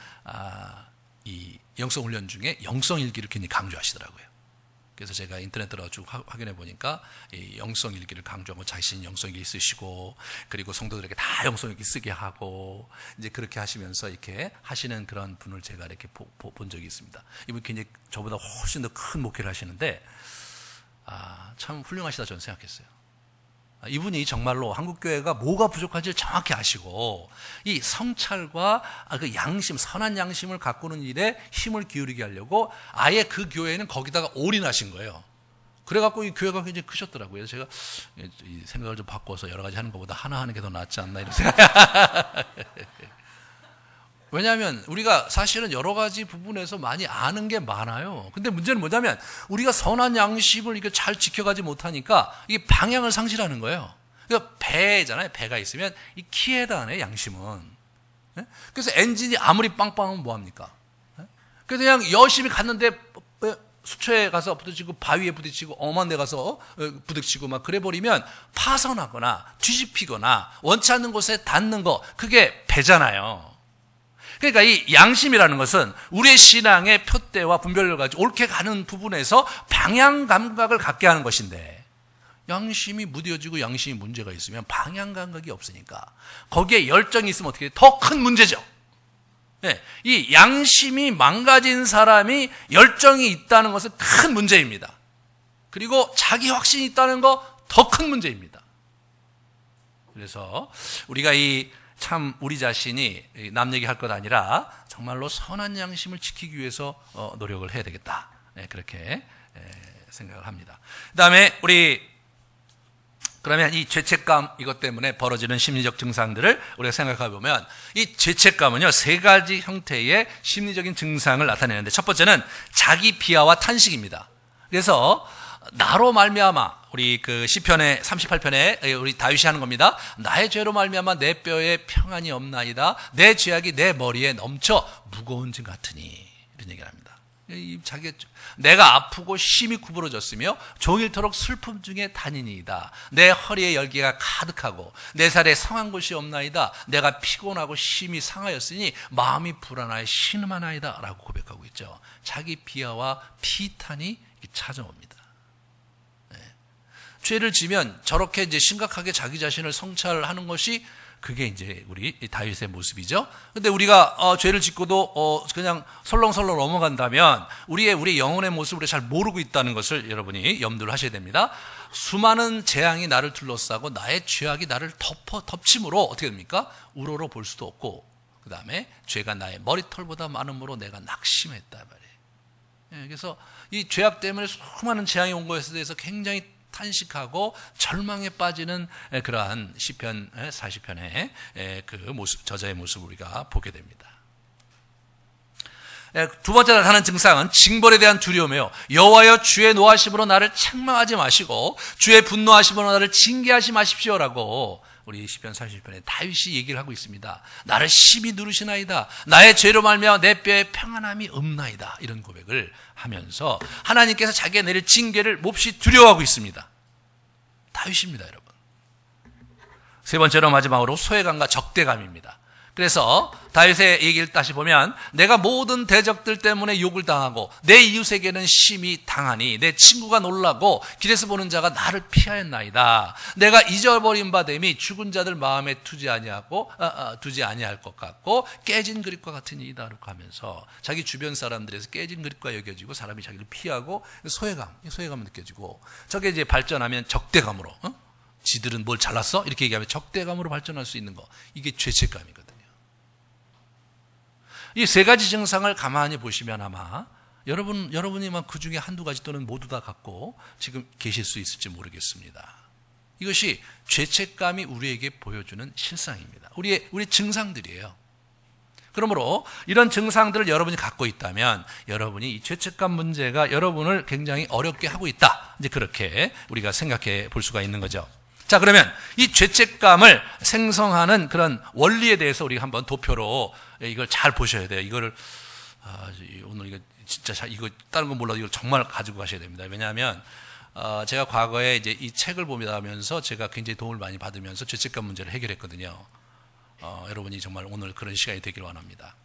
이 영성훈련 중에 영성일기를 굉장히 강조하시더라고요. 그래서 제가 인터넷 들어가 쭉 확인해 보니까 이 영성일기를 강조하고 자신 영성일기 쓰시고 그리고 성도들에게 다 영성일기 쓰게 하고 이제 그렇게 하시면서 이렇게 하시는 그런 분을 제가 이렇게 본 적이 있습니다. 이분 굉장히 저보다 훨씬 더 큰 목회를 하시는데 참 훌륭하시다 저는 생각했어요. 이분이 정말로 한국교회가 뭐가 부족한지 정확히 아시고 이 성찰과 그 양심, 선한 양심을 가꾸는 일에 힘을 기울이게 하려고 아예 그 교회는 거기다가 올인하신 거예요. 그래갖고 이 교회가 굉장히 크셨더라고요. 제가 이 생각을 좀 바꿔서 여러 가지 하는 것보다 하나 하는 게 더 낫지 않나 이런 생각. 왜냐하면 우리가 사실은 여러 가지 부분에서 많이 아는 게 많아요. 근데 문제는 뭐냐면 우리가 선한 양심을 이게 잘 지켜가지 못하니까 이게 방향을 상실하는 거예요. 그러니까 배잖아요. 배가 있으면 이 키에다 하네 양심은. 그래서 엔진이 아무리 빵빵하면 뭐합니까? 그래서 그냥 열심히 갔는데 수초에 가서 부딪히고 바위에 부딪히고 엄한 데 가서 부딪히고 막 그래 버리면 파손하거나 뒤집히거나 원치 않는 곳에 닿는 거 그게 배잖아요. 그러니까 이 양심이라는 것은 우리의 신앙의 표대와 분별을 가지고 옳게 가는 부분에서 방향 감각을 갖게 하는 것인데 양심이 무뎌지고 양심이 문제가 있으면 방향 감각이 없으니까 거기에 열정이 있으면 어떻게 더 큰 문제죠. 네, 이 양심이 망가진 사람이 열정이 있다는 것은 큰 문제입니다. 그리고 자기 확신이 있다는 거 더 큰 문제입니다. 그래서 우리가 참 우리 자신이 남 얘기할 것 아니라 정말로 선한 양심을 지키기 위해서 노력을 해야 되겠다. 네, 그렇게 생각을 합니다. 그다음에 그러면 이 죄책감 이것 때문에 벌어지는 심리적 증상들을 우리가 생각해 보면 이 죄책감은요 3가지 형태의 심리적인 증상을 나타내는데 첫 번째는 자기 비하와 탄식입니다. 그래서 나로 말미암아 우리 시편의 38편에 우리 다윗이 하는 겁니다. 나의 죄로 말미암아 내 뼈에 평안이 없나이다. 내 죄악이 내 머리에 넘쳐 무거운 짐 같으니 이런 얘기를 합니다. 내가 아프고 심히 구부러졌으며 종일토록 슬픔 중에 다니니이다. 내 허리에 열기가 가득하고 내 살에 상한 곳이 없나이다. 내가 피곤하고 심히 상하였으니 마음이 불안하여 신음하나이다 라고 고백하고 있죠. 자기 비하와 피탄이 찾아옵니다. 죄를 지면 저렇게 이제 심각하게 자기 자신을 성찰하는 것이 그게 이제 우리 다윗의 모습이죠. 근데 우리가 죄를 짓고도 그냥 설렁설렁 넘어간다면 우리의 영혼의 모습을 잘 모르고 있다는 것을 여러분이 염두를 하셔야 됩니다. 수많은 재앙이 나를 둘러싸고 나의 죄악이 나를 덮침으로 어떻게 됩니까? 우러러 볼 수도 없고, 그 다음에 죄가 나의 머리털보다 많음으로 내가 낙심했다 말이에요. 그래서 이 죄악 때문에 수많은 재앙이 온 것에 대해서 굉장히 탄식하고 절망에 빠지는 그러한 시편 40편의 그 모습, 저자의 모습을 우리가 보게 됩니다. 두 번째 하는 증상은 징벌에 대한 두려움이에요. 여호와여 주의 노하심으로 나를 책망하지 마시고 주의 분노하심으로 나를 징계하지 마십시오라고 우리 시편 40편에 다윗이 얘기를 하고 있습니다. 나를 심히 누르시나이다. 나의 죄로 말미암아 내 뼈에 평안함이 없나이다. 이런 고백을 하면서 하나님께서 자기가 내릴 징계를 몹시 두려워하고 있습니다. 다윗입니다, 여러분. 세 번째로 마지막으로 소외감과 적대감입니다. 그래서 다윗의 얘기를 다시 보면 내가 모든 대적들 때문에 욕을 당하고 내 이웃에게는 심히 당하니 내 친구가 놀라고 길에서 보는 자가 나를 피하였나이다. 내가 잊어버린 바 됨이 죽은 자들 마음에 두지 아니할 것 같고 깨진 그릇과 같은 이다 라고 하면서 자기 주변 사람들에서 깨진 그릇과 여겨지고 사람이 자기를 피하고 소외감을 느껴지고 저게 이제 발전하면 적대감으로 지들은 뭘 잘났어? 이렇게 얘기하면 적대감으로 발전할 수 있는 거, 이게 죄책감이거든요. 이 세 가지 증상을 가만히 보시면 아마 여러분이 그 중에 한두 가지 또는 모두 다 갖고 지금 계실 수 있을지 모르겠습니다. 이것이 죄책감이 우리에게 보여주는 실상입니다. 우리 증상들이에요. 그러므로 이런 증상들을 여러분이 갖고 있다면 여러분이 이 죄책감 문제가 여러분을 굉장히 어렵게 하고 있다. 이제 그렇게 우리가 생각해 볼 수가 있는 거죠. 자, 그러면 이 죄책감을 생성하는 그런 원리에 대해서 우리가 한번 도표로 이걸 잘 보셔야 돼요. 오늘 이거 다른 건 몰라도 이걸 정말 가지고 가셔야 됩니다. 왜냐하면 제가 과거에 이제 이 책을 보면서 제가 굉장히 도움을 많이 받으면서 죄책감 문제를 해결했거든요. 여러분이 정말 오늘 그런 시간이 되길 원합니다.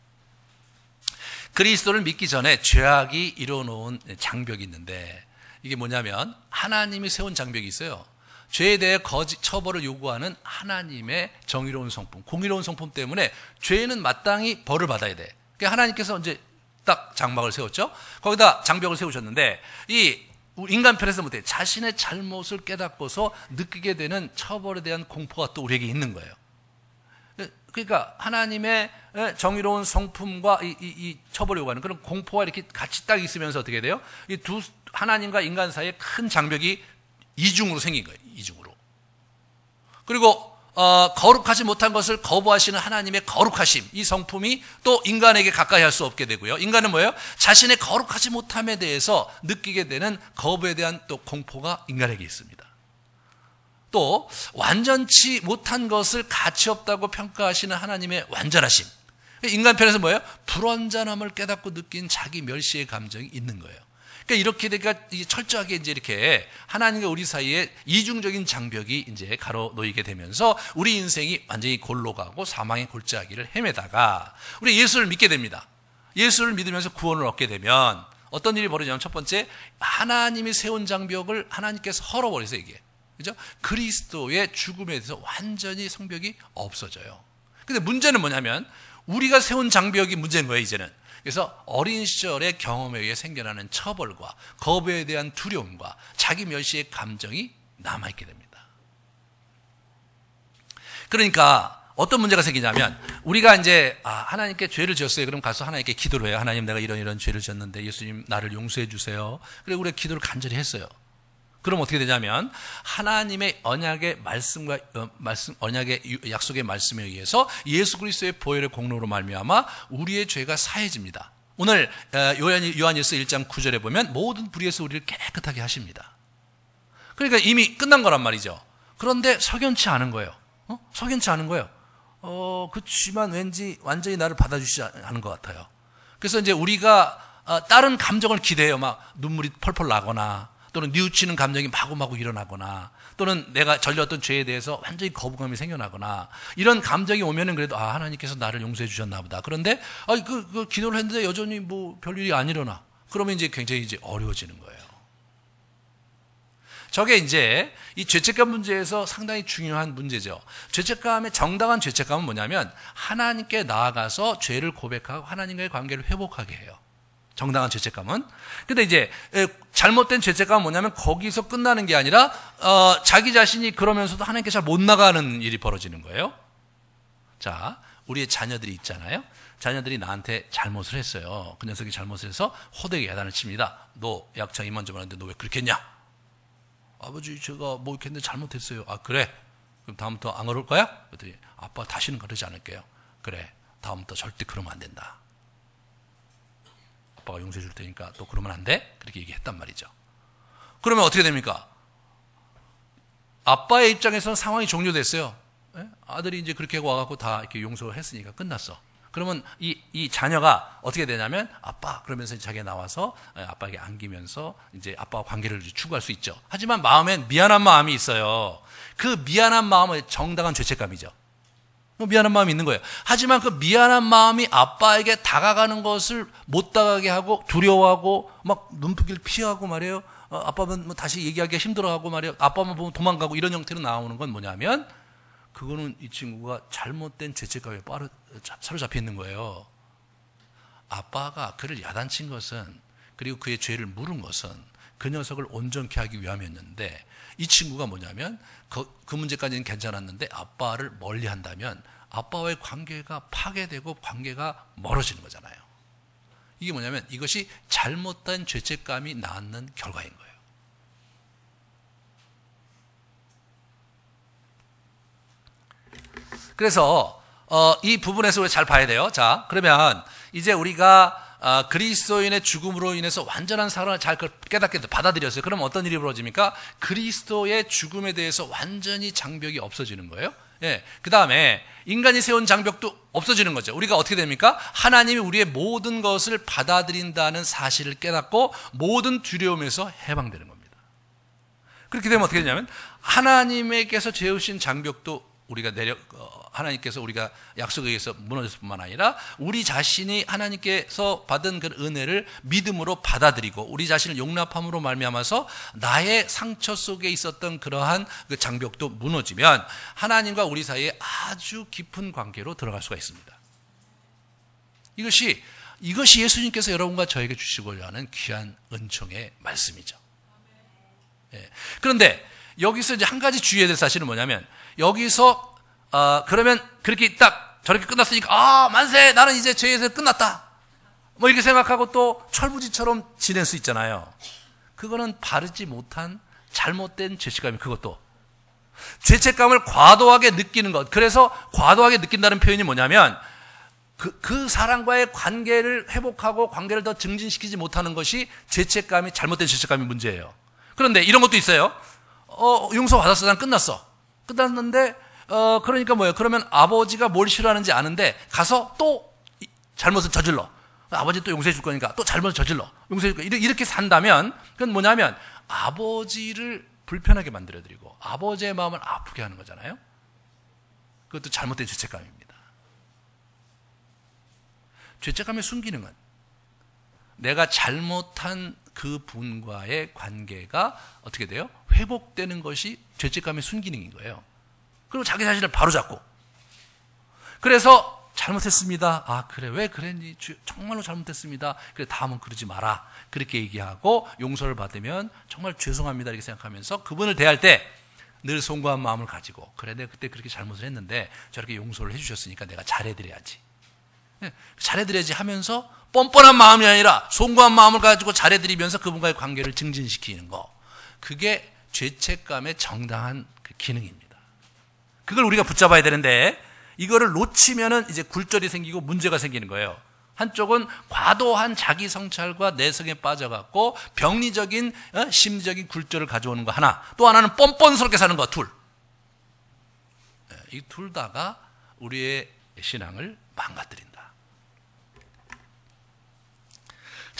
그리스도를 믿기 전에 죄악이 이뤄놓은 장벽이 있는데 이게 뭐냐면 하나님이 세운 장벽이 있어요. 죄에 대해 처벌을 요구하는 하나님의 정의로운 성품, 공의로운 성품 때문에 죄는 마땅히 벌을 받아야 돼. 그러니까 하나님께서 이제 딱 장막을 세웠죠. 거기다 장벽을 세우셨는데 이 인간 편에서 못해 자신의 잘못을 깨닫고서 느끼게 되는 처벌에 대한 공포가 또 우리에게 있는 거예요. 그러니까 하나님의 정의로운 성품과 이 처벌을 요구하는 그런 공포가 이렇게 같이 딱 있으면서 어떻게 돼요? 이 두 하나님과 인간 사이에 큰 장벽이 이중으로 생긴 거예요. 이중으로. 그리고 거룩하지 못한 것을 거부하시는 하나님의 거룩하심, 이 성품이 또 인간에게 가까이 할 수 없게 되고요. 인간은 뭐예요? 자신의 거룩하지 못함에 대해서 느끼게 되는 거부에 대한 또 공포가 인간에게 있습니다. 또 완전치 못한 것을 가치 없다고 평가하시는 하나님의 완전하심, 인간 편에서 뭐예요? 불완전함을 깨닫고 느낀 자기 멸시의 감정이 있는 거예요. 그러니까 이렇게 되니까 철저하게 이제 이렇게 하나님과 우리 사이에 이중적인 장벽이 이제 가로놓이게 되면서 우리 인생이 완전히 골로 가고 사망의 골짜기를 헤매다가 우리 예수를 믿게 됩니다. 예수를 믿으면서 구원을 얻게 되면 어떤 일이 벌어지냐면 첫 번째, 하나님이 세운 장벽을 하나님께서 헐어버려서 이게, 그죠? 그리스도의 죽음에 대해서 완전히 성벽이 없어져요. 근데 문제는 뭐냐면 우리가 세운 장벽이 문제인 거예요, 이제는. 그래서 어린 시절의 경험에 의해 생겨나는 처벌과 거부에 대한 두려움과 자기 멸시의 감정이 남아있게 됩니다. 그러니까 어떤 문제가 생기냐면 우리가 이제 하나님께 죄를 지었어요. 그럼 가서 하나님께 기도를 해요. 하나님, 내가 이런 죄를 지었는데 예수님 나를 용서해 주세요. 그리고 우리가 기도를 간절히 했어요. 그럼 어떻게 되냐면 하나님의 언약의 언약의 약속의 말씀에 의해서 예수 그리스도의 보혈의 공로로 말미암아 우리의 죄가 사해집니다. 오늘 요한일서 1장 9절에 보면 모든 불의에서 우리를 깨끗하게 하십니다. 그러니까 이미 끝난 거란 말이죠. 그런데 석연치 않은 거예요. 석연치 않은 거예요. 그렇지만 왠지 완전히 나를 받아주시지 않은 것 같아요. 그래서 이제 우리가 다른 감정을 기대해요. 막 눈물이 펄펄 나거나 또는 뉘우치는 감정이 마구마구 일어나거나 또는 내가 저질렀던 죄에 대해서 완전히 거부감이 생겨나거나 이런 감정이 오면은 그래도 하나님께서 나를 용서해 주셨나 보다. 그런데 그 기도를 했는데 여전히 뭐 별일이 안 일어나. 그러면 이제 굉장히 이제 어려워지는 거예요. 저게 이제 이 죄책감 문제에서 상당히 중요한 문제죠. 죄책감의 정당한 죄책감은 뭐냐면 하나님께 나아가서 죄를 고백하고 하나님과의 관계를 회복하게 해요. 정당한 죄책감은. 근데 이제 잘못된 죄책감은 뭐냐면 거기서 끝나는 게 아니라 자기 자신이 그러면서도 하나님께 잘 못 나가는 일이 벌어지는 거예요. 자, 우리의 자녀들이 있잖아요. 자녀들이 나한테 잘못을 했어요. 그 녀석이 잘못을 해서 호되게 야단을 칩니다. 너 약차 이만 좀 하는데 너 왜 그렇게 했냐? 아버지 제가 뭐 이렇게 했는데 잘못했어요. 그래? 그럼 다음부터 안 그럴 거야? 그랬더니 아빠 다시는 그러지 않을게요. 그래, 다음부터 절대 그러면 안 된다. 아빠가 용서해 줄 테니까 또 그러면 안 돼? 그렇게 얘기했단 말이죠. 그러면 어떻게 됩니까? 아빠의 입장에서는 상황이 종료됐어요. 아들이 이제 그렇게 와갖고 다 이렇게 용서했으니까 끝났어. 그러면 이 자녀가 어떻게 되냐면 아빠 그러면서 자기가 나와서 아빠에게 안기면서 이제 아빠와 관계를 추구할 수 있죠. 하지만 마음엔 미안한 마음이 있어요. 그 미안한 마음은 정당한 죄책감이죠. 미안한 마음이 있는 거예요. 하지만 그 미안한 마음이 아빠에게 다가가는 것을 못 다가게 하고 두려워하고 막 눈빛을 피하고 말이에요. 아빠만 뭐 다시 얘기하기가 힘들어하고 말이에요. 아빠만 보면 도망가고 이런 형태로 나오는 건 뭐냐면 그거는 이 친구가 잘못된 죄책감에 사로잡혀 있는 거예요. 아빠가 그를 야단친 것은 그리고 그의 죄를 물은 것은 그 녀석을 온전케 하기 위함이었는데 이 친구가 뭐냐면 그 문제까지는 괜찮았는데 아빠를 멀리 한다면 아빠와의 관계가 파괴되고 관계가 멀어지는 거잖아요. 이게 뭐냐면 이것이 잘못된 죄책감이 낳는 결과인 거예요. 그래서 이 부분에서 우리 잘 봐야 돼요. 자, 그러면 이제 우리가 그리스도인의 죽음으로 인해서 완전한 사랑을 잘 깨닫게 받아들였어요. 그럼 어떤 일이 벌어집니까? 그리스도의 죽음에 대해서 완전히 장벽이 없어지는 거예요. 예. 그 다음에 인간이 세운 장벽도 없어지는 거죠. 우리가 어떻게 됩니까? 하나님이 우리의 모든 것을 받아들인다는 사실을 깨닫고 모든 두려움에서 해방되는 겁니다. 그렇게 되면 어떻게 되냐면 하나님께서 재우신 장벽도 우리가 하나님께서 우리가 약속에 의해서 무너졌을 뿐만 아니라 우리 자신이 하나님께서 받은 그 은혜를 믿음으로 받아들이고 우리 자신을 용납함으로 말미암아서 나의 상처 속에 있었던 그러한 그 장벽도 무너지면 하나님과 우리 사이에 아주 깊은 관계로 들어갈 수가 있습니다. 이것이 예수님께서 여러분과 저에게 주시고자 하는 귀한 은총의 말씀이죠. 예. 그런데 여기서 이제 한 가지 주의해야 될 사실은 뭐냐면 여기서 그러면 그렇게 딱 저렇게 끝났으니까 만세 나는 이제 죄에서 끝났다 뭐 이렇게 생각하고 또 철부지처럼 지낼 수 있잖아요. 그거는 바르지 못한 잘못된 죄책감이 그것도 죄책감을 과도하게 느끼는 것. 그래서 과도하게 느낀다는 표현이 뭐냐면 그 사람과의 관계를 회복하고 관계를 더 증진시키지 못하는 것이 죄책감이 잘못된 죄책감이 문제예요. 그런데 이런 것도 있어요. 용서받았어. 난 끝났는데 그러니까 뭐예요? 그러면 아버지가 뭘 싫어하는지 아는데 가서 또 잘못을 저질러. 아버지 또 용서해 줄 거니까 또 잘못을 저질러. 용서해 줄 거니까 이렇게 산다면 그건 뭐냐면 아버지를 불편하게 만들어드리고 아버지의 마음을 아프게 하는 거잖아요. 그것도 잘못된 죄책감입니다. 죄책감의 순기능은 내가 잘못한 그 분과의 관계가 어떻게 돼요? 회복되는 것이 죄책감의 순기능인 거예요. 그리고 자기 자신을 바로잡고 그래서 잘못했습니다. 그래 왜 그랬니? 정말로 잘못했습니다. 그래 다음은 그러지 마라. 그렇게 얘기하고 용서를 받으면 정말 죄송합니다 이렇게 생각하면서 그분을 대할 때 늘 송구한 마음을 가지고 그래 내가 그때 그렇게 잘못을 했는데 저렇게 용서를 해주셨으니까 내가 잘해드려야지. 잘해드려야지 하면서 뻔뻔한 마음이 아니라 송구한 마음을 가지고 잘해드리면서 그분과의 관계를 증진시키는 거. 그게 죄책감의 정당한 그 기능입니다. 그걸 우리가 붙잡아야 되는데 이거를 놓치면은 이제 굴절이 생기고 문제가 생기는 거예요. 한쪽은 과도한 자기 성찰과 내성에 빠져갖고 병리적인 심리적인 굴절을 가져오는 거 하나, 또 하나는 뻔뻔스럽게 사는 거 둘. 이 둘 다가 우리의 신앙을 망가뜨린다.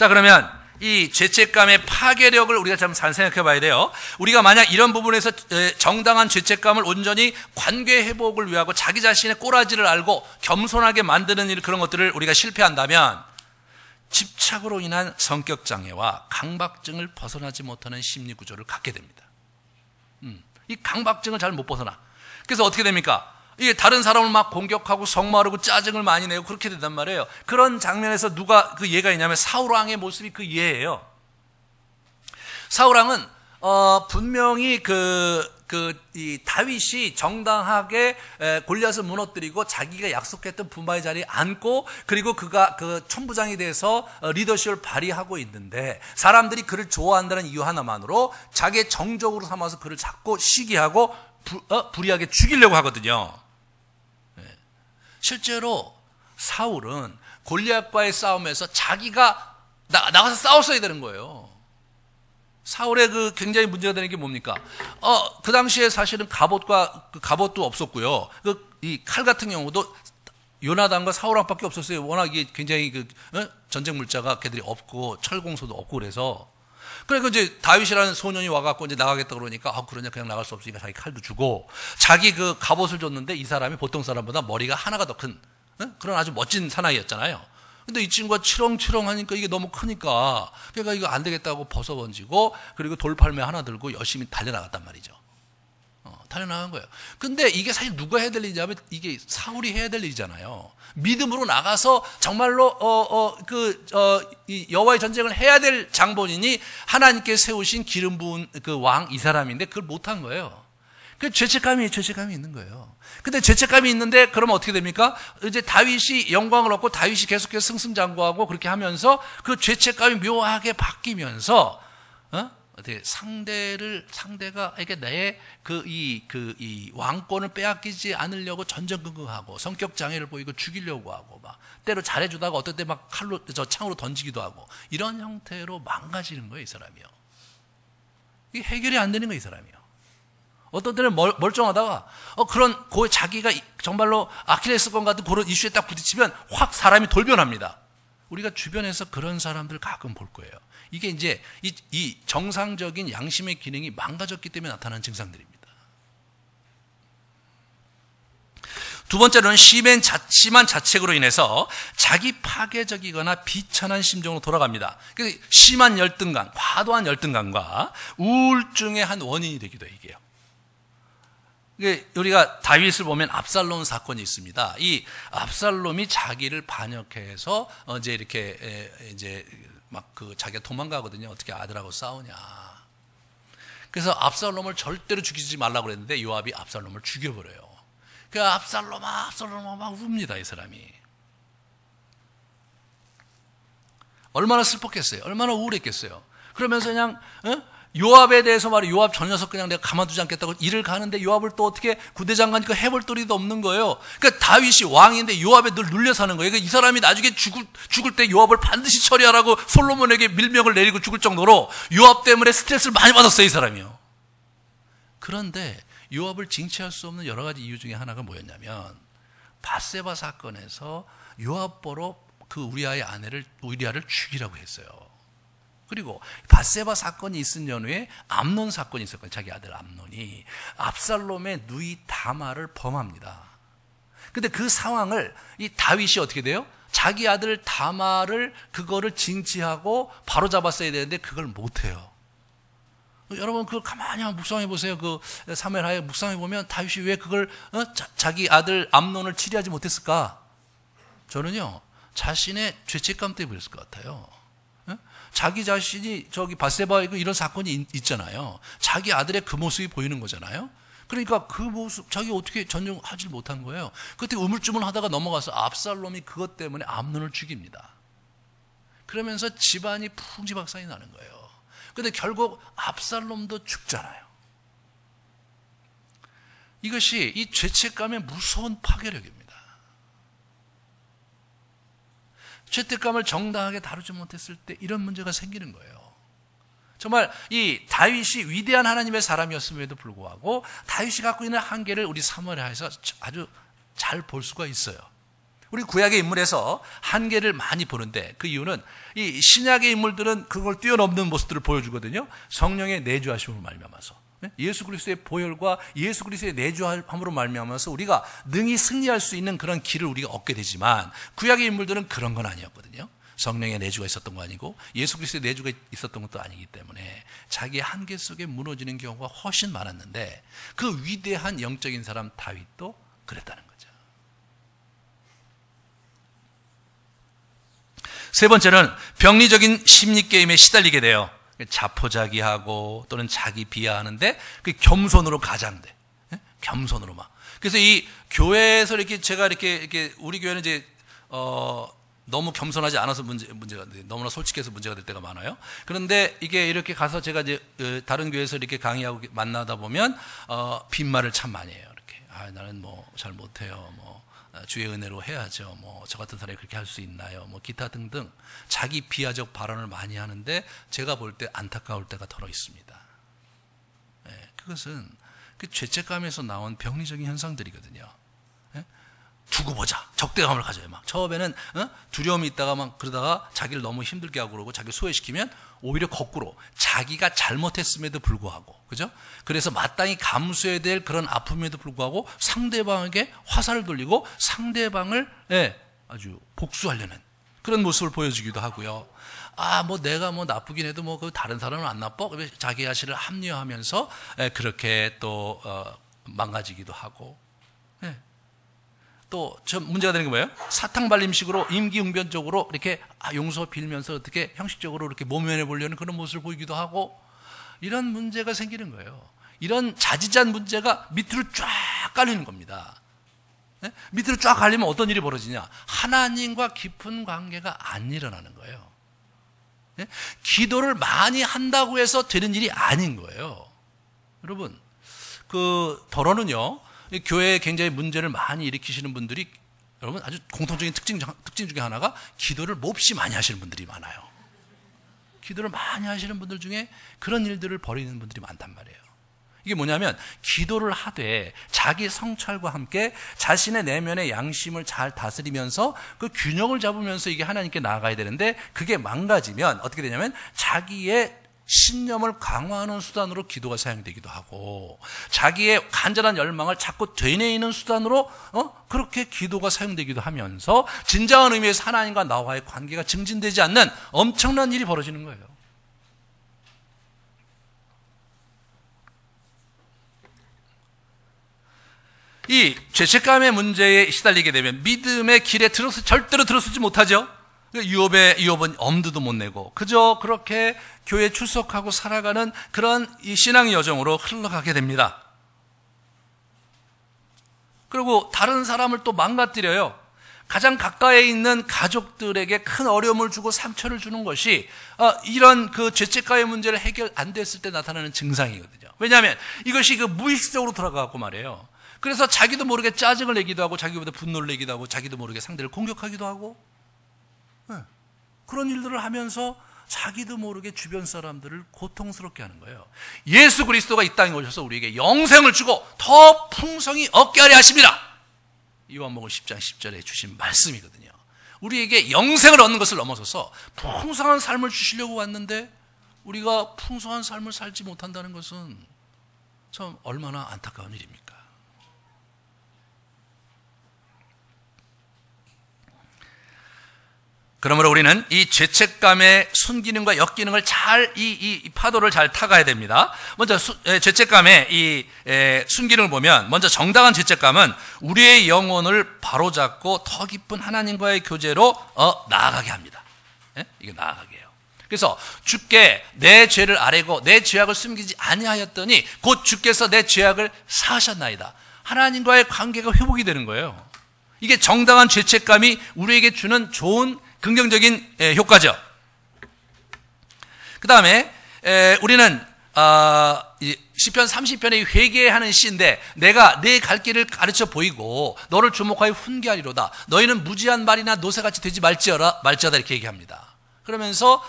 자, 그러면 이 죄책감의 파괴력을 우리가 좀 잘 생각해 봐야 돼요. 우리가 만약 이런 부분에서 정당한 죄책감을 온전히 관계 회복을 위하고 자기 자신의 꼬라지를 알고 겸손하게 만드는 그런 것들을 우리가 실패한다면 집착으로 인한 성격 장애와 강박증을 벗어나지 못하는 심리 구조를 갖게 됩니다. 이 강박증을 잘 못 벗어나. 그래서 어떻게 됩니까? 이게 다른 사람을 막 공격하고 성마르고 짜증을 많이 내고 그렇게 된단 말이에요. 그런 장면에서 누가 그 예가 있냐면 사울왕의 모습이 그 예예요. 사울왕은 분명히 이 다윗이 정당하게 골리앗을 무너뜨리고 자기가 약속했던 분바의 자리에 앉고 그리고 그가 그 천부장이 돼서 리더십을 발휘하고 있는데 사람들이 그를 좋아한다는 이유 하나만으로 자기의 정적으로 삼아서 그를 자꾸 시기하고 불의하게 죽이려고 하거든요. 실제로 사울은 골리앗과의 싸움에서 자기가 나가서 싸웠어야 되는 거예요. 사울의 그 굉장히 문제가 되는 게 뭡니까? 그 당시에 사실은 갑옷도 없었고요. 이 칼 같은 경우도 요나단과 사울왕밖에 없었어요. 워낙 이게 굉장히 전쟁 물자가 걔들이 없고 철공소도 없고 그래서. 그러니까 이제 다윗이라는 소년이 와갖고 이제 나가겠다 그러니까 그러냐 그냥 나갈 수 없으니까 자기 칼도 주고 자기 그 갑옷을 줬는데 이 사람이 보통 사람보다 머리가 하나가 더 큰 그런 아주 멋진 사나이였잖아요. 근데 이 친구가 치렁치렁 하니까 이게 너무 크니까 그러니까 이거 안 되겠다고 벗어던지고 그리고 돌팔매 하나 들고 열심히 달려나갔단 말이죠. 달려나간 거예요. 근데 이게 사실 누가 해야 될 일이냐면 이게 사울이 해야 될 일이잖아요. 믿음으로 나가서 정말로 이 여호와의 전쟁을 해야 될 장본인이 하나님께 세우신 기름 부은 그 왕 이 사람인데 그걸 못한 거예요. 그 죄책감이 있는 거예요. 근데 죄책감이 있는데 그러면 어떻게 됩니까? 이제 다윗이 영광을 얻고 다윗이 계속해서 승승장구하고 그렇게 하면서 그 죄책감이 묘하게 바뀌면서 어떻게 상대가 이게 내 이 왕권을 빼앗기지 않으려고 전전긍긍하고 성격 장애를 보이고 죽이려고 하고 막 때로 잘해주다가 어떨 때 막 창으로 던지기도 하고 이런 형태로 망가지는 거예요, 이 사람이요. 이게 해결이 안 되는 거예요, 이 사람이요. 어떤 때는 멀쩡하다가 그런 자기가 정말로 아킬레스건 같은 그런 이슈에 딱 부딪히면 확 사람이 돌변합니다. 우리가 주변에서 그런 사람들 가끔 볼 거예요. 이게 이제 이 정상적인 양심의 기능이 망가졌기 때문에 나타나는 증상들입니다. 두 번째로는 심한 자책으로 인해서 자기 파괴적이거나 비천한 심정으로 돌아갑니다. 그래서 심한 열등감, 과도한 열등감과 우울증의 한 원인이 되기도 해요, 이게요. 우리가 다윗을 보면 압살롬 사건이 있습니다. 이 압살롬이 자기를 반역해서 이제 이렇게 이제 막 자기가 도망가거든요. 어떻게 아들하고 싸우냐. 그래서 압살롬을 절대로 죽이지 말라고 그랬는데 요압이 압살롬을 죽여버려요. 그 압살롬아 막 웁니다, 이 사람이. 얼마나 슬펐겠어요. 얼마나 우울했겠어요. 그러면서 그냥 요압에 대해서 말이에요. 요압 저 녀석 그냥 내가 가만두지 않겠다고 일을 가는데 요압을 또 어떻게 구대장관이니까 해볼 도리도 없는 거예요. 그러니까 다윗이 왕인데 요압에 늘 눌려 사는 거예요. 그러니까 이 사람이 나중에 죽을 때 요압을 반드시 처리하라고 솔로몬에게 밀명을 내리고 죽을 정도로 요압 때문에 스트레스를 많이 받았어요, 이 사람이요. 그런데 요압을 징치할 수 없는 여러 가지 이유 중에 하나가 뭐였냐면 밧세바 사건에서 요압 보러 그 우리아의 아내를 우리아를 죽이라고 했어요. 그리고 밧세바 사건이 있은 연후에 암논 사건이 있었거든요. 자기 아들 암논이 압살롬의 누이 다말을 범합니다. 근데 그 상황을 이 다윗이 어떻게 돼요? 자기 아들 다말을 그거를 징치하고 바로 잡았어야 되는데 그걸 못해요. 여러분 그걸 가만히 한번 묵상해 보세요. 그 사무엘하에 묵상해 보면 다윗이 왜 그걸 자기 아들 암논을 치리하지 못했을까? 저는요 자신의 죄책감 때문에 그랬을 것 같아요. 자기 자신이 밧세바 이런 사건이 있잖아요. 자기 아들의 그 모습이 보이는 거잖아요. 그러니까 그 모습 자기 어떻게 전용하지 못한 거예요. 그때 우물쭈물하다가 넘어가서 압살롬이 그것 때문에 암논을 죽입니다. 그러면서 집안이 풍지박산이 나는 거예요. 근데 결국 압살롬도 죽잖아요. 이것이 이 죄책감의 무서운 파괴력입니다. 죄책감을 정당하게 다루지 못했을 때 이런 문제가 생기는 거예요. 정말 이 다윗이 위대한 하나님의 사람이었음에도 불구하고 다윗이 갖고 있는 한계를 우리 사무엘하에서 아주 잘 볼 수가 있어요. 우리 구약의 인물에서 한계를 많이 보는데 그 이유는 이 신약의 인물들은 그걸 뛰어넘는 모습들을 보여주거든요. 성령의 내주하심으로 말미암아서, 예수 그리스도의 보혈과 예수 그리스도의 내주함으로 말미암아서 우리가 능히 승리할 수 있는 그런 길을 우리가 얻게 되지만, 구약의 인물들은 그런 건 아니었거든요. 성령의 내주가 있었던 거 아니고 예수 그리스도의 내주가 있었던 것도 아니기 때문에 자기의 한계 속에 무너지는 경우가 훨씬 많았는데, 그 위대한 영적인 사람 다윗도 그랬다는 거죠. 세 번째는 병리적인 심리 게임에 시달리게 돼요. 자포자기하고 또는 자기 비하하는데 그 겸손으로 가장돼. 겸손으로 막. 그래서 이 교회에서 이렇게 제가 이렇게 우리 교회는 이제 너무 겸손하지 않아서 문제가 너무나 솔직해서 문제가 될 때가 많아요. 그런데 이게 이렇게 가서 제가 이제 다른 교회에서 이렇게 강의하고 만나다 보면 빈말을 참 많이 해요. 이렇게 나는 뭐 잘 못해요. 뭐 주의 은혜로 해야죠. 뭐 저 같은 사람이 그렇게 할 수 있나요? 뭐 기타 등등 자기 비하적 발언을 많이 하는데 제가 볼 때 안타까울 때가 덜어 있습니다. 네, 그것은 그 죄책감에서 나온 병리적인 현상들이거든요. 네? 두고 보자. 적대감을 가져요. 막 처음에는 두려움이 있다가 막 그러다가 자기를 너무 힘들게 하고 그러고 자기를 소외시키면 오히려 거꾸로 자기가 잘못했음에도 불구하고, 그죠? 그래서 마땅히 감수해야 될 그런 아픔에도 불구하고 상대방에게 화살을 돌리고 상대방을 아주 복수하려는 그런 모습을 보여주기도 하고요. 뭐 내가 뭐 나쁘긴 해도 뭐 그 다른 사람은 안 나빠? 자기 자신을 합리화하면서 그렇게 또 망가지기도 하고. 또 문제가 되는 게 뭐예요? 사탕발림식으로 임기응변적으로 이렇게 용서 빌면서 어떻게 형식적으로 이렇게 모면해 보려는 그런 모습을 보이기도 하고, 이런 문제가 생기는 거예요. 이런 자지잔 문제가 밑으로 쫙 깔리는 겁니다. 밑으로 쫙 깔리면 어떤 일이 벌어지냐? 하나님과 깊은 관계가 안 일어나는 거예요. 기도를 많이 한다고 해서 되는 일이 아닌 거예요. 여러분, 그 더러는요, 교회에 굉장히 문제를 많이 일으키시는 분들이, 여러분, 아주 공통적인 특징 중에 하나가 기도를 몹시 많이 하시는 분들이 많아요. 기도를 많이 하시는 분들 중에 그런 일들을 벌이는 분들이 많단 말이에요. 이게 뭐냐면, 기도를 하되 자기 성찰과 함께 자신의 내면의 양심을 잘 다스리면서 그 균형을 잡으면서 이게 하나님께 나아가야 되는데, 그게 망가지면 어떻게 되냐면 자기의 신념을 강화하는 수단으로 기도가 사용되기도 하고, 자기의 간절한 열망을 자꾸 되뇌이는 수단으로 그렇게 기도가 사용되기도 하면서 진정한 의미에서 하나님과 나와의 관계가 증진되지 않는 엄청난 일이 벌어지는 거예요. 이 죄책감의 문제에 시달리게 되면 믿음의 길에 절대로 들어서지 못하죠. 유업은 엄두도 못 내고 그저 그렇게 교회에 출석하고 살아가는 그런 이 신앙의 여정으로 흘러가게 됩니다. 그리고 다른 사람을 또 망가뜨려요. 가장 가까이에 있는 가족들에게 큰 어려움을 주고 상처를 주는 것이 이런 그 죄책감의 문제를 해결 안 됐을 때 나타나는 증상이거든요. 왜냐하면 이것이 그 무의식적으로 들어가고 말이에요. 그래서 자기도 모르게 짜증을 내기도 하고 자기보다 분노를 내기도 하고 자기도 모르게 상대를 공격하기도 하고, 그런 일들을 하면서 자기도 모르게 주변 사람들을 고통스럽게 하는 거예요. 예수 그리스도가 이 땅에 오셔서 우리에게 영생을 주고 더 풍성히 얻게 하려 하십니다. 요한복음 10장 10절에 주신 말씀이거든요. 우리에게 영생을 얻는 것을 넘어서서 풍성한 삶을 주시려고 왔는데 우리가 풍성한 삶을 살지 못한다는 것은 참 얼마나 안타까운 일입니까? 그러므로 우리는 이 죄책감의 순기능과 역기능을 이 파도를 잘 타가야 됩니다. 먼저 죄책감의 이 순기능을 보면, 먼저 정당한 죄책감은 우리의 영혼을 바로잡고 더 깊은 하나님과의 교제로 나아가게 합니다. 이게 나아가게 해요. 그래서 주께 내 죄를 아뢰고 내 죄악을 숨기지 아니하였더니 곧 주께서 내 죄악을 사하셨나이다. 하나님과의 관계가 회복이 되는 거예요. 이게 정당한 죄책감이 우리에게 주는 좋은 긍정적인 효과죠. 그 다음에 우리는 시편 30편의 회개하는 시인데, 내가 내 갈 길을 가르쳐 보이고 너를 주목하여 훈계하리로다. 너희는 무지한 말이나 노새같이 되지 말지어다 이렇게 얘기합니다. 그러면서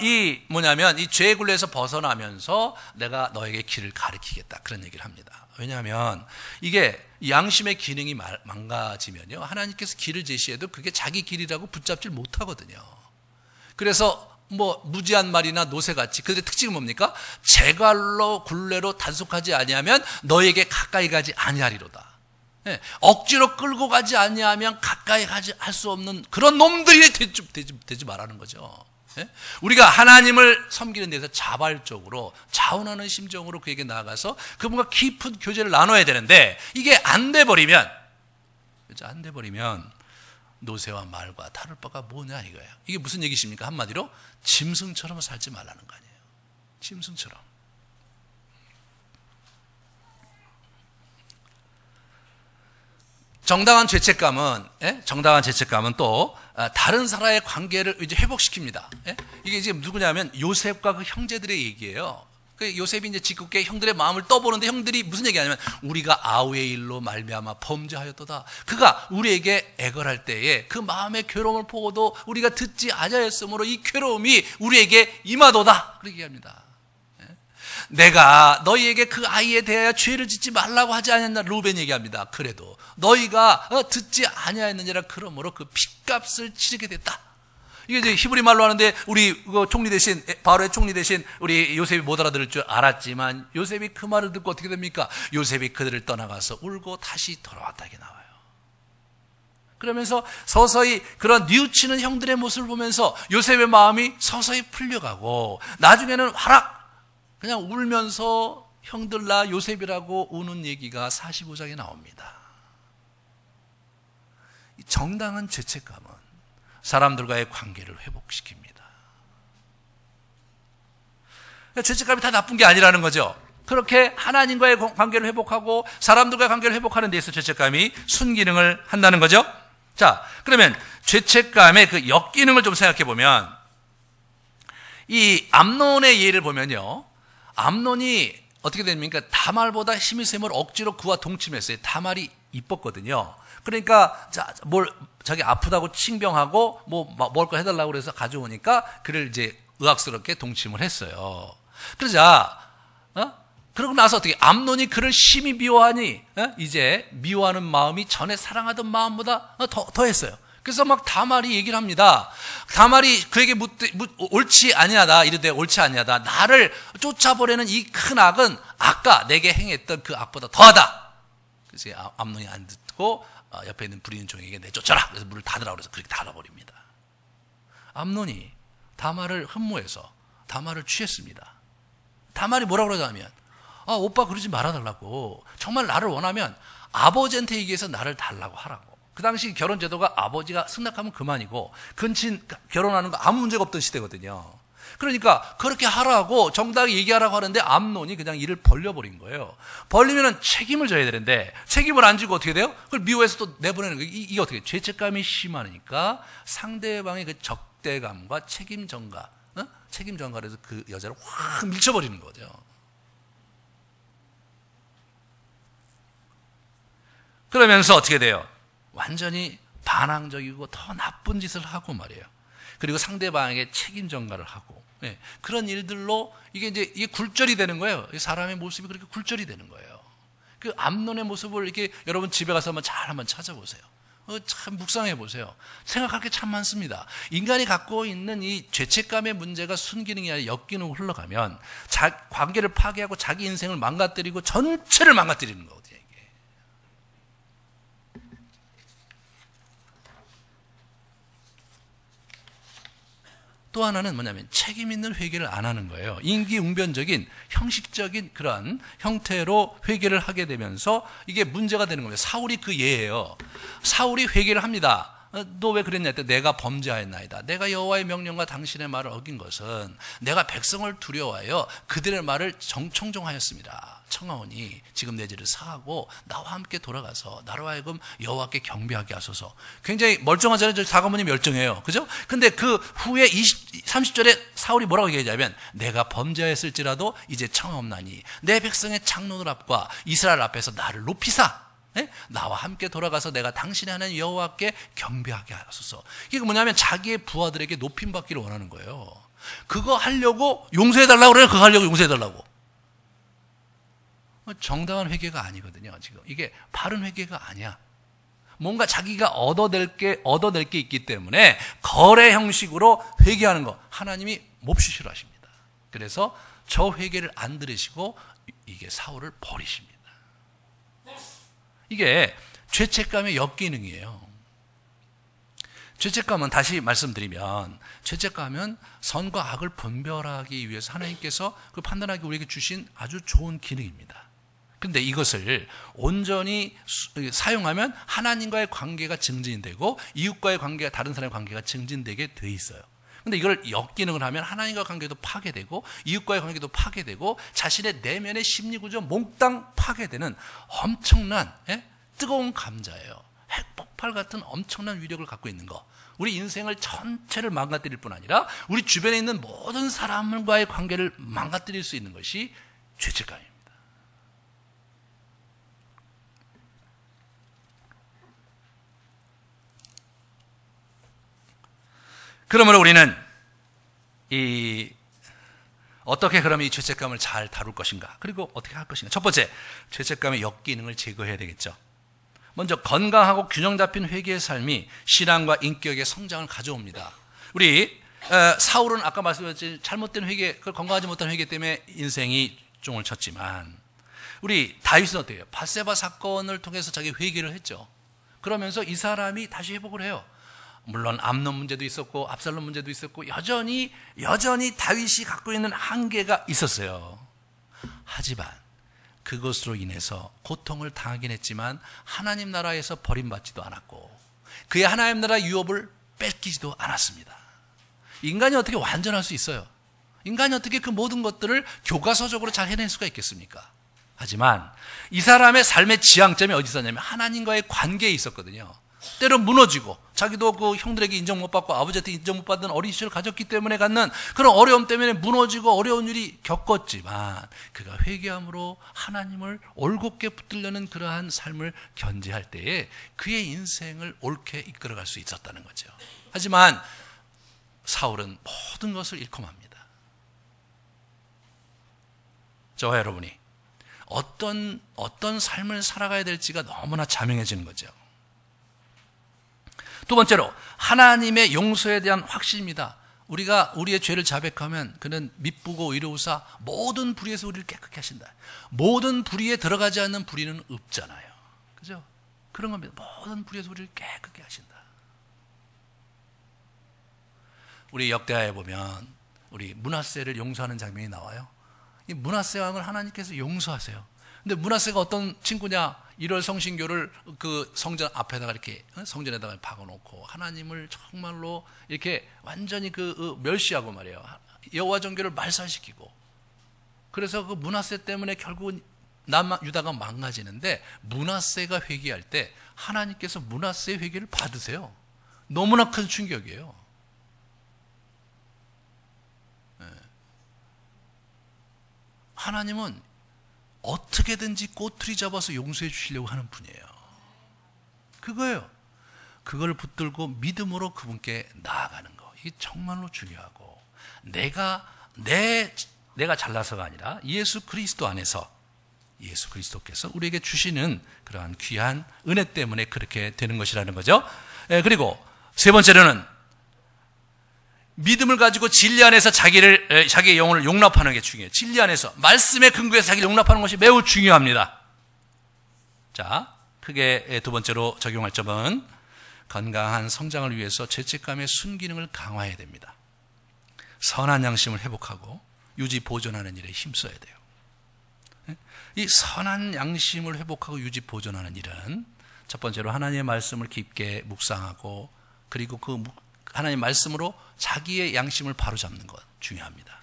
이 죄의 굴레에서 벗어나면서 내가 너에게 길을 가르치겠다. 그런 얘기를 합니다. 왜냐하면 이게 양심의 기능이 망가지면요. 하나님께서 길을 제시해도 그게 자기 길이라고 붙잡질 못하거든요. 그래서 무지한 말이나 노새같이 그들의 특징은 뭡니까? 제갈로 굴레로 단속하지 아니하면 너에게 가까이 가지 아니하리로다. 예, 억지로 끌고 가지 아니하면 가까이 가지 할 수 없는 그런 놈들이 되지 말라는 거죠. 예? 우리가 하나님을 섬기는 데서 자발적으로 자원하는 심정으로 그에게 나아가서 그분과 깊은 교제를 나눠야 되는데 이게 안 돼 버리면 노새와 말과 다를 바가 뭐냐 이거예요. 이게 무슨 얘기십니까? 한마디로 짐승처럼 살지 말라는 거 아니에요. 짐승처럼. 정당한 죄책감은 또 다른 사람의 관계를 이제 회복시킵니다. 이게 지금 누구냐면 요셉과 그 형제들의 얘기예요. 요셉이 이제 짓궂게 형들의 마음을 떠보는데 형들이 무슨 얘기하냐면 우리가 아우의 일로 말미암아 범죄하였도다. 그가 우리에게 애걸할 때에 그 마음의 괴로움을 보고도 우리가 듣지 아니하였으므로 이 괴로움이 우리에게 임하도다. 그렇게 얘기합니다. 내가 너희에게 그 아이에 대하여 죄를 짓지 말라고 하지 않았나 루벤 얘기합니다. 그래도 너희가 듣지 아니하였느니라 그러므로 그 핏값을 치르게 됐다. 이게 이제 히브리 말로 하는데 우리 총리 대신 바로의 총리 대신 우리 요셉이 못 알아들을 줄 알았지만 요셉이 그 말을 듣고 어떻게 됩니까? 요셉이 그들을 떠나가서 울고 다시 돌아왔다 이게 나와요. 그러면서 서서히 그런 뉘우치는 형들의 모습을 보면서 요셉의 마음이 서서히 풀려가고 나중에는 그냥 울면서 형들나 요셉이라고 우는 얘기가 45장에 나옵니다. 이 정당한 죄책감은 사람들과의 관계를 회복시킵니다. 죄책감이 다 나쁜 게 아니라는 거죠. 그렇게 하나님과의 관계를 회복하고 사람들과의 관계를 회복하는 데 있어서 죄책감이 순기능을 한다는 거죠. 자, 그러면 죄책감의 그 역기능을 좀 생각해 보면 이 암논의 예를 보면요. 암논이 어떻게 됩니까? 다말보다 힘이 세면 억지로 그와 동침했어요. 다말이 이뻤거든요. 그러니까 자기 아프다고 칭병하고 먹을 거 해달라고 그래서 가져오니까 그를 이제 의학스럽게 동침을 했어요. 그러자 그러고 나서 어떻게 암논이 그를 심히 미워하니 이제 미워하는 마음이 전에 사랑하던 마음보다 더했어요. 그래서 막 다말이 얘기를 합니다. 다말이 그에게 옳지 아니하다 이르되 옳지 아니하다. 나를 쫓아보려는 이 큰 악은 아까 내게 행했던 그 악보다 더하다. 그래서 암논이 안 듣고 옆에 있는 부리는 종에게 내쫓아라. 그래서 문을 닫으라고 그래서 그렇게 닫아버립니다. 암논이 다말을 흠모해서 다말을 취했습니다. 다말이 뭐라고 그러냐면 오빠 그러지 말아달라고. 정말 나를 원하면 아버지한테 얘기해서 나를 달라고 하라고. 그 당시 결혼제도가 아버지가 승낙하면 그만이고 근친 결혼하는 거 아무 문제가 없던 시대거든요. 그러니까 그렇게 하라고 정당히 얘기하라고 하는데 암논이 그냥 이를 벌려버린 거예요. 벌리면 책임을 져야 되는데 책임을 안 지고 어떻게 돼요? 그걸 미워해서 또 내보내는 거예요. 이게 어떻게 죄책감이 심하니까 상대방의 그 적대감과 책임 전가를 해서 그 여자를 확 밀쳐버리는 거죠. 그러면서 어떻게 돼요? 완전히 반항적이고 더 나쁜 짓을 하고 말이에요. 그리고 상대방에게 책임 전가를 하고 그런 일들로 이게 굴절이 되는 거예요. 사람의 모습이 그렇게 굴절이 되는 거예요. 그 암논의 모습을 이렇게 여러분 집에 가서 한번 찾아보세요. 참 묵상해 보세요. 생각할 게 참 많습니다. 인간이 갖고 있는 이 죄책감의 문제가 순기능이 아니라 역기능으로 흘러가면 관계를 파괴하고 자기 인생을 망가뜨리고 전체를 망가뜨리는 거거든요. 또 하나는 뭐냐면 책임 있는 회개를 안 하는 거예요. 인기응변적인 형식적인 그런 형태로 회개를 하게 되면서 이게 문제가 되는 거예요. 사울이 그 예예요. 사울이 회개를 합니다. 너 왜 그랬냐 했더니 내가 범죄하였나이다. 내가 여호와의 명령과 당신의 말을 어긴 것은 내가 백성을 두려워하여 그들의 말을 청종하였습니다. 청하오니 지금 내 죄를 사하고 나와 함께 돌아가서 나로 하여금 여호와께 경배하게 하소서. 굉장히 멀쩡하잖아요. 저 사가모니 멀쩡해요. 그죠? 근데 그 후에 30절에 사울이 뭐라고 얘기하냐면 내가 범죄하였을지라도 이제 청하옵나니 내 백성의 장로들 앞과 이스라엘 앞에서 나를 높이사 나와 함께 돌아가서 내가 당신의 하나님 여호와께 경배하게 하소서. 이게 뭐냐면 자기의 부하들에게 높임받기를 원하는 거예요. 그거 하려고 용서해달라고 그래요. 그거 하려고 용서해달라고. 정당한 회개가 아니거든요. 지금 이게 바른 회개가 아니야. 뭔가 자기가 얻어낼 게 있기 때문에 거래 형식으로 회개하는 거 하나님이 몹시 싫어하십니다. 그래서 저 회개를 안 들으시고 이게 사울을 버리십니다. 이게 죄책감의 역기능이에요. 죄책감은 다시 말씀드리면 죄책감은 선과 악을 분별하기 위해서 하나님께서 그 판단하기 우리에게 주신 아주 좋은 기능입니다. 그런데 이것을 온전히 사용하면 하나님과의 관계가 증진되고 이웃과의 관계가 다른 사람의 관계가 증진되게 돼 있어요. 근데 이걸 역기능을 하면 하나님과의 관계도 파괴되고 이웃과의 관계도 파괴되고 자신의 내면의 심리구조 몽땅 파괴되는 엄청난 뜨거운 감자예요. 핵폭발 같은 엄청난 위력을 갖고 있는 거. 우리 인생을 전체를 망가뜨릴 뿐 아니라 우리 주변에 있는 모든 사람과의 관계를 망가뜨릴 수 있는 것이 죄책감입니다. 그러므로 우리는 어떻게 그러면 이 죄책감을 잘 다룰 것인가? 그리고 어떻게 할 것인가? 첫 번째, 죄책감의 역기능을 제거해야 되겠죠. 먼저 건강하고 균형 잡힌 회개의 삶이 신앙과 인격의 성장을 가져옵니다. 우리 사울은 아까 말씀드렸지 잘못된 회개, 건강하지 못한 회개 때문에 인생이 종을 쳤지만 우리 다윗은 어때요? 밧세바 사건을 통해서 자기 회개를 했죠. 그러면서 이 사람이 다시 회복을 해요. 물론 암논 문제도 있었고 압살롬 문제도 있었고 여전히 다윗이 갖고 있는 한계가 있었어요. 하지만 그것으로 인해서 고통을 당하긴 했지만 하나님 나라에서 버림받지도 않았고 그의 하나님 나라 유업을 뺏기지도 않았습니다. 인간이 어떻게 완전할 수 있어요? 인간이 어떻게 그 모든 것들을 교과서적으로 잘 해낼 수가 있겠습니까? 하지만 이 사람의 삶의 지향점이 어디 있었냐면 하나님과의 관계에 있었거든요. 때로 무너지고 자기도 그 형들에게 인정 못 받고 아버지한테 인정 못 받는 어린 시절을 가졌기 때문에 갖는 그런 어려움 때문에 무너지고 어려운 일이 겪었지만 그가 회개함으로 하나님을 올곧게 붙들려는 그러한 삶을 견지할 때에 그의 인생을 옳게 이끌어갈 수 있었다는 거죠. 하지만 사울은 모든 것을 잃고 맙니다. 저와 여러분이 어떤 삶을 살아가야 될지가 너무나 자명해지는 거죠. 두 번째로 하나님의 용서에 대한 확신입니다. 우리가 우리의 죄를 자백하면 그는 미쁘고 의로우사 모든 불의에서 우리를 깨끗게 하신다. 모든 불의에 들어가지 않는 불의는 없잖아요. 그죠? 그런 겁니다. 모든 불의에서 우리를 깨끗게 하신다. 우리 역대하에 보면 우리 므낫세를 용서하는 장면이 나와요. 이 므낫세 왕을 하나님께서 용서하세요. 근데 므낫세가 어떤 친구냐? 1월 성신교를 그 성전 앞에다가 이렇게 성전에다가 박아놓고 하나님을 정말로 이렇게 완전히 멸시하고 말이에요. 여호와 종교를 말살시키고. 그래서 그 므낫세 때문에 결국은 유다가 망가지는데 므낫세가 회개할 때 하나님께서 므낫세의 회개를 받으세요. 너무나 큰 충격이에요. 하나님은 어떻게든지 꼬투리 잡아서 용서해 주시려고 하는 분이에요. 그거예요. 그걸 붙들고 믿음으로 그분께 나아가는 거. 이게 정말로 중요하고 내가 잘나서가 아니라 예수 그리스도 안에서 예수 그리스도께서 우리에게 주시는 그러한 귀한 은혜 때문에 그렇게 되는 것이라는 거죠. 그리고 세 번째로는 믿음을 가지고 진리 안에서 자기의 영혼을 용납하는 게 중요해요. 진리 안에서 말씀의 근거에서 자기를 용납하는 것이 매우 중요합니다. 자, 크게 두 번째로 적용할 점은 건강한 성장을 위해서 죄책감의 순기능을 강화해야 됩니다. 선한 양심을 회복하고 유지 보존하는 일에 힘써야 돼요. 이 선한 양심을 회복하고 유지 보존하는 일은 첫 번째로 하나님의 말씀을 깊게 묵상하고 그리고 그 하나님의 말씀으로 자기의 양심을 바로잡는 것 중요합니다.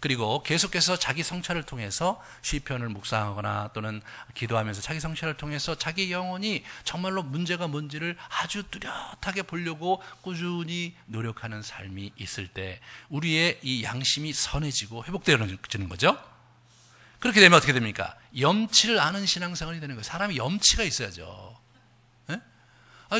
그리고 계속해서 자기 성찰을 통해서 시편을 묵상하거나 또는 기도하면서 자기 성찰을 통해서 자기 영혼이 정말로 문제가 뭔지를 아주 뚜렷하게 보려고 꾸준히 노력하는 삶이 있을 때 우리의 이 양심이 선해지고 회복되어지는 거죠. 그렇게 되면 어떻게 됩니까? 염치를 아는 신앙생활이 되는 거예요. 사람이 염치가 있어야죠.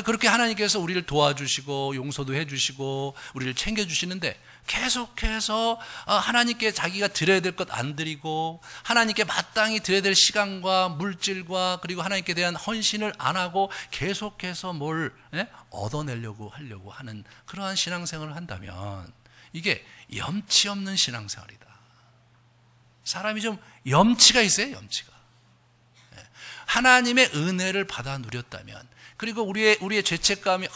그렇게 하나님께서 우리를 도와주시고 용서도 해주시고 우리를 챙겨주시는데 계속해서 하나님께 자기가 드려야 될 것 안 드리고 하나님께 마땅히 드려야 될 시간과 물질과 그리고 하나님께 대한 헌신을 안 하고 계속해서 뭘 얻어내려고 하려고 하는 그러한 신앙생활을 한다면 이게 염치 없는 신앙생활이다. 사람이 좀 염치가 있어요. 염치가. 하나님의 은혜를 받아 누렸다면 그리고 우리의 죄책감이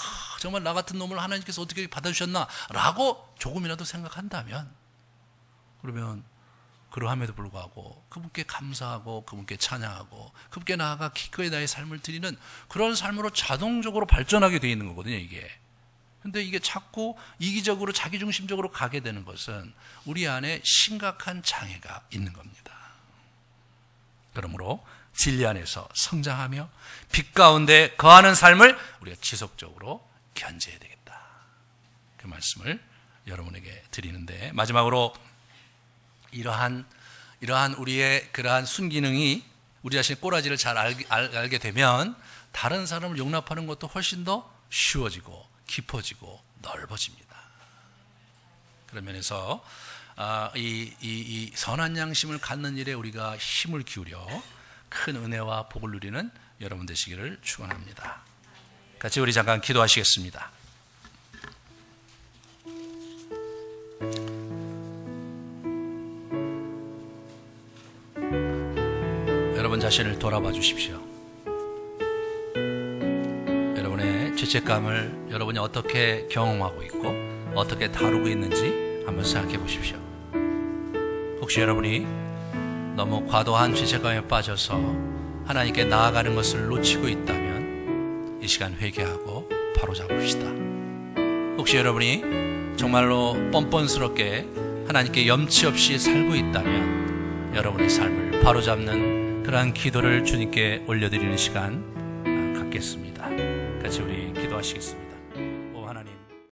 정말 나 같은 놈을 하나님께서 어떻게 받아주셨나 라고 조금이라도 생각한다면 그러면 그러함에도 불구하고 그분께 감사하고 그분께 찬양하고 그분께 나아가 기꺼이 나의 삶을 드리는 그런 삶으로 자동적으로 발전하게 되어 있는 거거든요. 이게. 근데 이게 자꾸 이기적으로 자기중심적으로 가게 되는 것은 우리 안에 심각한 장애가 있는 겁니다. 그러므로 진리 안에서 성장하며 빛 가운데 거하는 삶을 우리가 지속적으로 견제해야 되겠다. 그 말씀을 여러분에게 드리는데 마지막으로 이러한 우리의 그러한 순기능이 우리 자신의 꼬라지를 잘 알게 되면 다른 사람을 용납하는 것도 훨씬 더 쉬워지고 깊어지고 넓어집니다. 그런 면에서 이 선한 양심을 갖는 일에 우리가 힘을 기울여 큰 은혜와 복을 누리는 여러분 되시기를 축원합니다. 같이 우리 잠깐 기도하시겠습니다. 여러분 자신을 돌아봐 주십시오. 여러분의 죄책감을 여러분이 어떻게 경험하고 있고 어떻게 다루고 있는지 한번 생각해 보십시오. 혹시 여러분이 너무 과도한 죄책감에 빠져서 하나님께 나아가는 것을 놓치고 있다면 이 시간 회개하고 바로 잡읍시다. 혹시 여러분이 정말로 뻔뻔스럽게 하나님께 염치 없이 살고 있다면 여러분의 삶을 바로 잡는 그러한 기도를 주님께 올려드리는 시간 갖겠습니다. 같이 우리 기도하시겠습니다. 오 하나님,